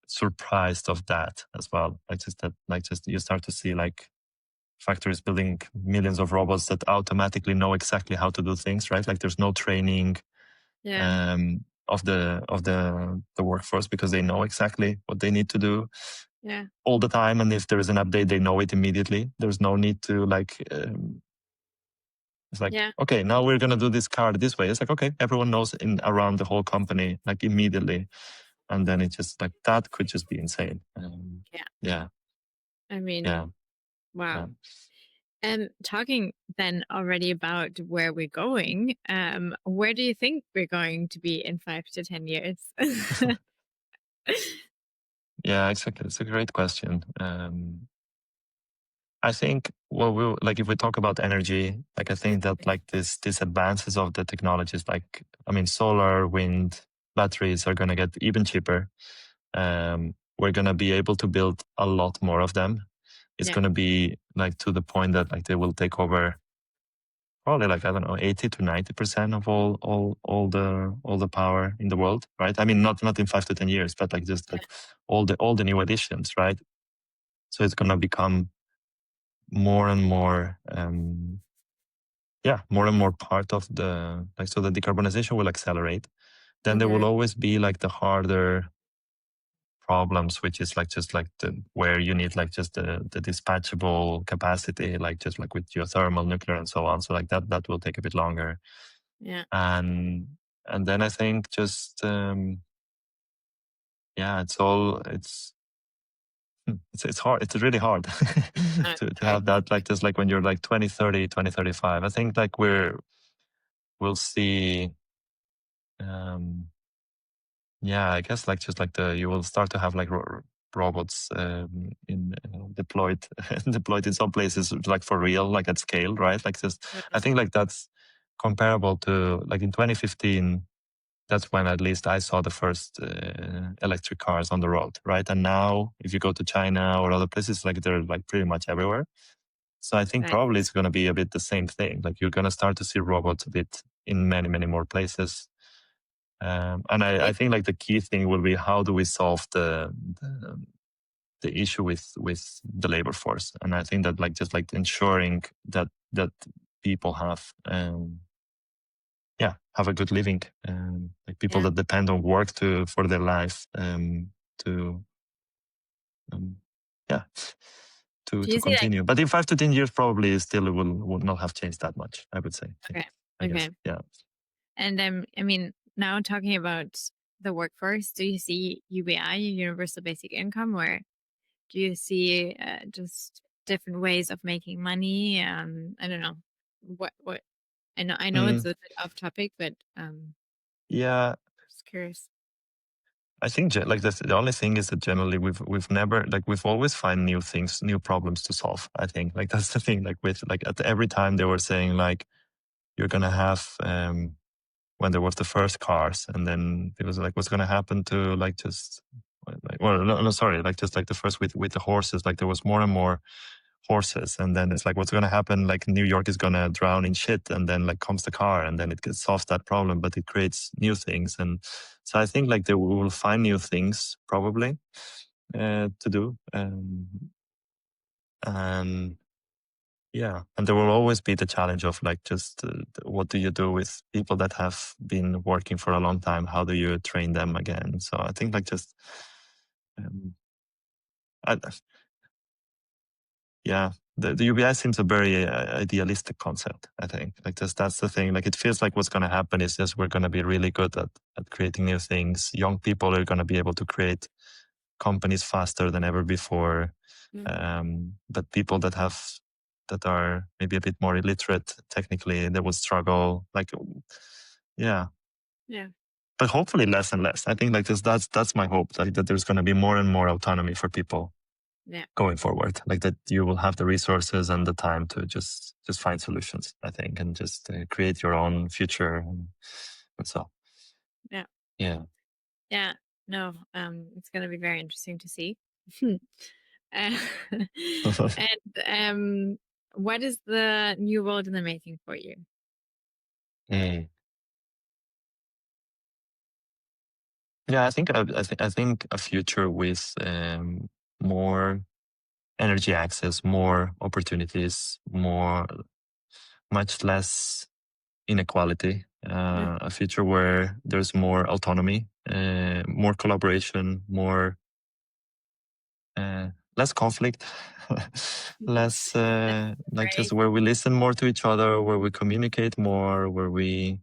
surprised of that as well. Like just you start to see like factories building millions of robots that automatically know exactly how to do things, right? Like there's no training Yeah. of the workforce, because they know exactly what they need to do Yeah. all the time, and if there is an update, they know it immediately. There's no need to like it's like, Yeah. okay, now we're gonna do this card this way. It's like, okay, everyone knows in around the whole company like immediately, and then it's just like that could just be insane. Yeah. Yeah, I mean, yeah, yeah. wow. And talking then already about where we're going, where do you think we're going to be in 5 to 10 years? Yeah, exactly. It's a great question. I think, well, we'll like, if we talk about energy, like I think that like these advances of the technologies, like I mean, solar, wind, batteries are gonna get even cheaper. We're gonna be able to build a lot more of them. It's Yeah. gonna be like to the point that like they will take over probably like, I don't know, 80 to 90% of all the power in the world, right? I mean, not in 5 to 10 years, but like just like all the new additions, right? So it's gonna become more and more more and more part of the like, so the decarbonization will accelerate. Then there will Okay. always be like the harder problems, which is like just like the where you need like just the dispatchable capacity, like just like with geothermal, nuclear, and so on. So like that will take a bit longer. Yeah. And then I think just it's hard. It's really hard to have that, like just like when you're like 2030, 2035. I think like we'll see I guess like just like you will start to have like robots in deployed deployed in some places, like for real, like at scale, right? Like just I think like that's comparable to like in 2015. That's when at least I saw the first electric cars on the road, right? And now if you go to China or other places, like they're like pretty much everywhere. So I think Right. probably it's going to be a bit the same thing. Like you're going to start to see robots a bit in many, many more places. And I think like the key thing will be, how do we solve the issue with the labor force? And I think that like just like ensuring that people have have a good living, like people Yeah. that depend on work for their life, to um, yeah Do to you see like, continue. But in 5 to 10 years, probably still will not have changed that much, I would say. okay. I guess. Okay. Yeah. And I mean, now talking about the workforce, do you see UBI, universal basic income, or do you see just different ways of making money? I don't know. What I know it's Mm, a bit off topic, but yeah. just curious. I think like the only thing is that generally we've never, like, we've always find new things, new problems to solve. I think like that's the thing. Like with like at every time they were saying like you're gonna have when there was the first cars, and then it was like what's gonna happen to like just like, well no sorry, like just like the first with the horses, like there was more and more horses, and then it's like what's gonna happen, like New York is gonna drown in shit, and then like comes the car, and then it solves that problem, but it creates new things. And so I think like we will find new things probably to do, and and there will always be the challenge of like just what do you do with people that have been working for a long time? How do you train them again? So I think like just um, I, the UBI seems a very idealistic concept. I think like that's the thing. Like it feels like what's going to happen is just we're going to be really good at creating new things. Young people are going to be able to create companies faster than ever before. But people that are maybe a bit more illiterate technically, they will struggle. Like, yeah. Yeah. But hopefully less and less. I think like that's my hope, that there's going to be more and more autonomy for people Yeah. going forward. Like that you will have the resources and the time to just find solutions, I think, and just create your own future and so. Yeah. Yeah. Yeah. No. It's gonna be very interesting to see. Uh, and what is the new world in the making for you? Mm. Yeah, I think a future with more energy access, more opportunities, much less inequality. A future where there's more autonomy, more collaboration, more less conflict, less like just Right. where we listen more to each other, where we communicate more, where we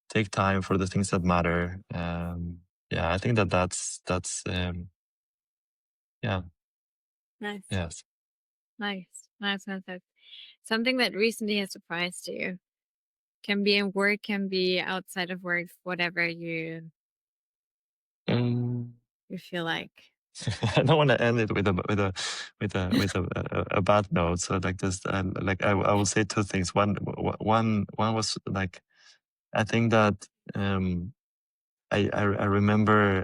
take time for the things that matter. Yeah, I think that's yeah, Nice. yes. Nice. Nice. Nice. Nice. Something that recently has surprised you. Can be in work, can be outside of work, whatever Mm. you feel like. I don't want to end it with a bad note. So like just like I will say two things. One was like I think that I remember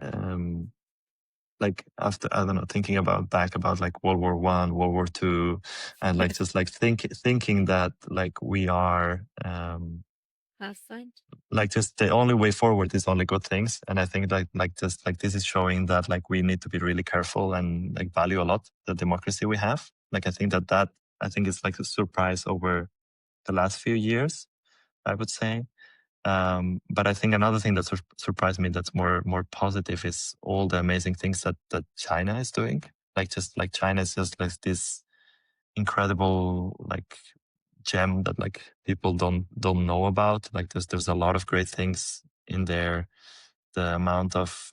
like after I don't know thinking back about like World War One, World War Two, and like just like thinking that like we are Last side. like just the only way forward is only good things. And I think like just like this is showing that like we need to be really careful and like value a lot the democracy we have. Like I think that I think it's like a surprise over the last few years, I would say. But I think another thing that surprised me that's more positive is all the amazing things that China is doing. Like just like China is just like this incredible like gem that like people don't know about. Like there's a lot of great things in there. The amount of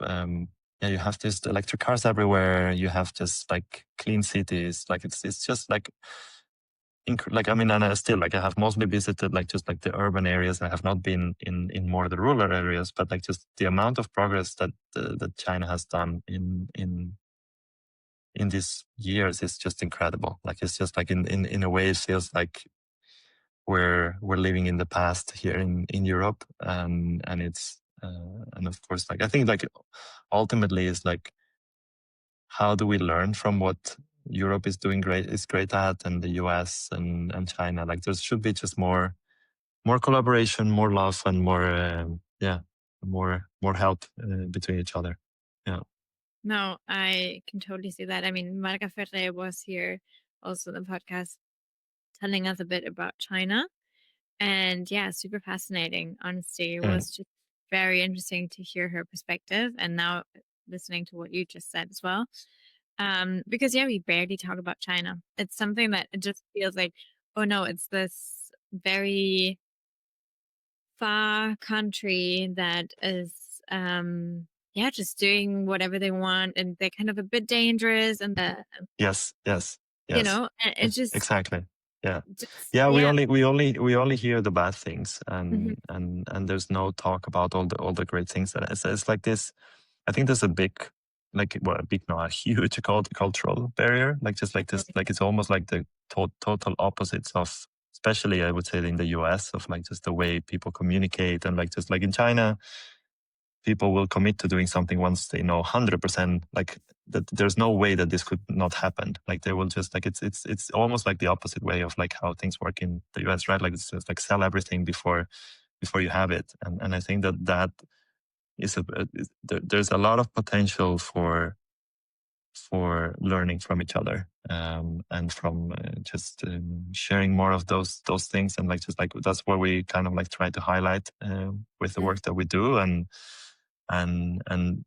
yeah, you have just electric cars everywhere. You have just like clean cities. Like it's just like like I mean, and I still like I have mostly visited like just like the urban areas. I have not been in more the rural areas, but like just the amount of progress that China has done in these years is just incredible. Like it's just like in a way it feels like we're living in the past here in Europe, and it's and of course like I think like ultimately is like how do we learn from what Europe is great at, and the US and China. Like there should be just more collaboration, more love, and more yeah, more help between each other. Yeah. No, I can totally see that. I mean, Marga Ferre was here also in the podcast telling us a bit about China. And yeah, super fascinating. Honestly, it Mm. was just very interesting to hear her perspective. And now listening to what you just said as well. Because yeah, we barely talk about China. It's something that it just feels like, oh no, it's this very far country that is yeah, just doing whatever they want, and they're kind of a bit dangerous, and Yes, yes, yes. and it's Exactly. Yeah. just Yeah, yeah. we only hear the bad things, Mhm. and there's no talk about all the great things. That it's like this. I think there's a big, like well, a big, no, a huge cultural barrier. Like just like this, like it's almost like the total opposites of, especially I would say in the US, of like just the way people communicate, and like just like in China, people will commit to doing something once they know 100% like that there's no way that this could not happen. Like they will just like it's almost like the opposite way of like how things work in the US, right? Like it's just like sell everything before you have it. And I think that is there's a lot of potential for learning from each other, and from just sharing more of those things. And like just like that's what we kind of like try to highlight with the work that we do, and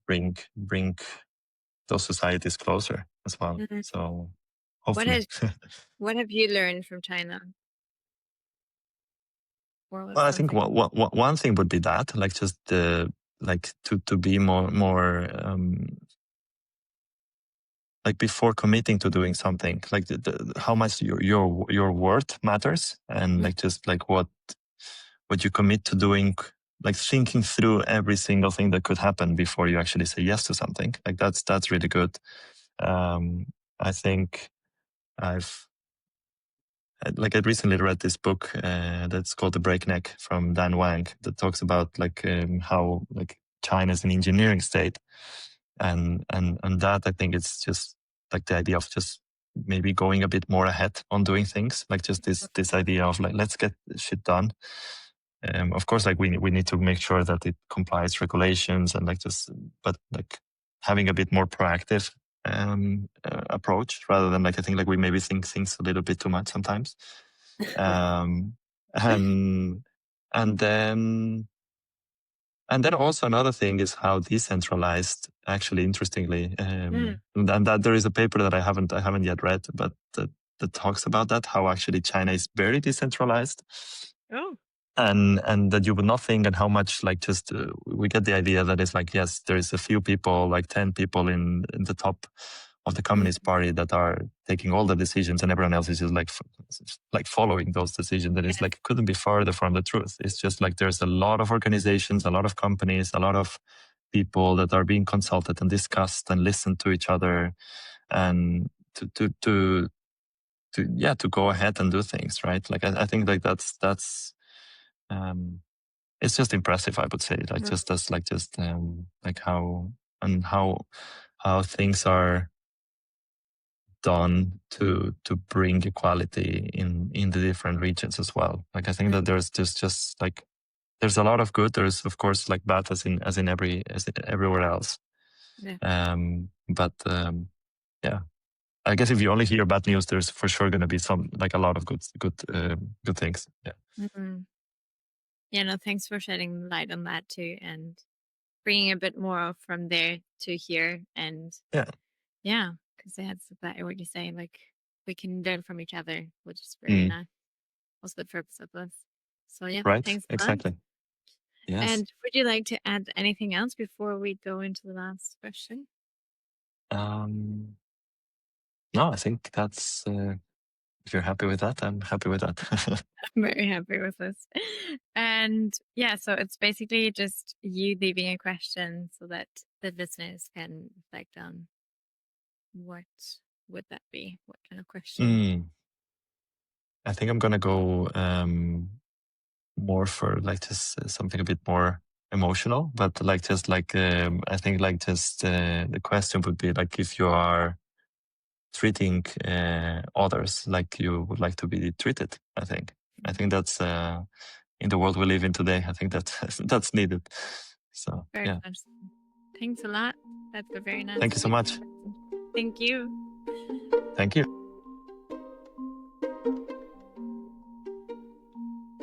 bring those societies closer as well. Mhm. So What hopefully. has what have you learned from China? Or was Well, I think something? one thing would be that like just like to be more like before committing to doing something, like how much your worth matters, and like just like what you commit to doing, like thinking through every single thing that could happen before you actually say yes to something. Like that's really good. I think I've like I recently read this book that's called The Breakneck from Dan Wang, that talks about like how like China is an engineering state, and that I think it's just like the idea of just maybe going a bit more ahead on doing things, like just this idea of like, let's get shit done. Of course, like we need to make sure that it complies regulations and like but like having a bit more proactive approach rather than like, I think like we maybe think things a little bit too much sometimes. um, and and then also another thing is how decentralized, actually, interestingly, and that there is a paper that I haven't yet read, but that talks about that, how actually China is very decentralized. Oh. And that you would not think, and how much like just we get the idea that it's like, yes, there is a few people, like 10 people in the top of the Communist Party that are taking all the decisions, and everyone else is just like following those decisions. And it's like, couldn't be farther from the truth. It's just like there's a lot of organizations, a lot of companies, a lot of people that are being consulted and discussed and listened to each other, and to go ahead and do things right. Like I think like that's it's just impressive, I would say, like just as like just like how things are done to bring equality in the different regions as well. Like I think that there's just like there's a lot of good. There's of course like bad as in everywhere else. But yeah, I guess if you only hear bad news, there's for sure going to be some like a lot of good things. Yeah. Yeah, no, thanks for shedding light on that too, and bringing a bit more from there to here. And yeah, because that's exactly what you say. Like we can learn from each other, which is very nice. What's the purpose of this? So yeah, right, thanks a lot. exactly. Yes. And would you like to add anything else before we go into the last question? No, I think that's. If you're happy with that, I'm happy with that. I'm very happy with this. And yeah, so it's basically just you leaving a question so that the listeners can reflect on what would that be? What kind of question? I think I'm gonna go more for like just something a bit more emotional, but like just like I think like just the question would be like, if you are treating others like you would like to be treated. I think that's in the world we live in today. I think that that's needed. So Very yeah. nice. Thanks a lot. That's a very nice. Thank you so much. Thank you. Thank you.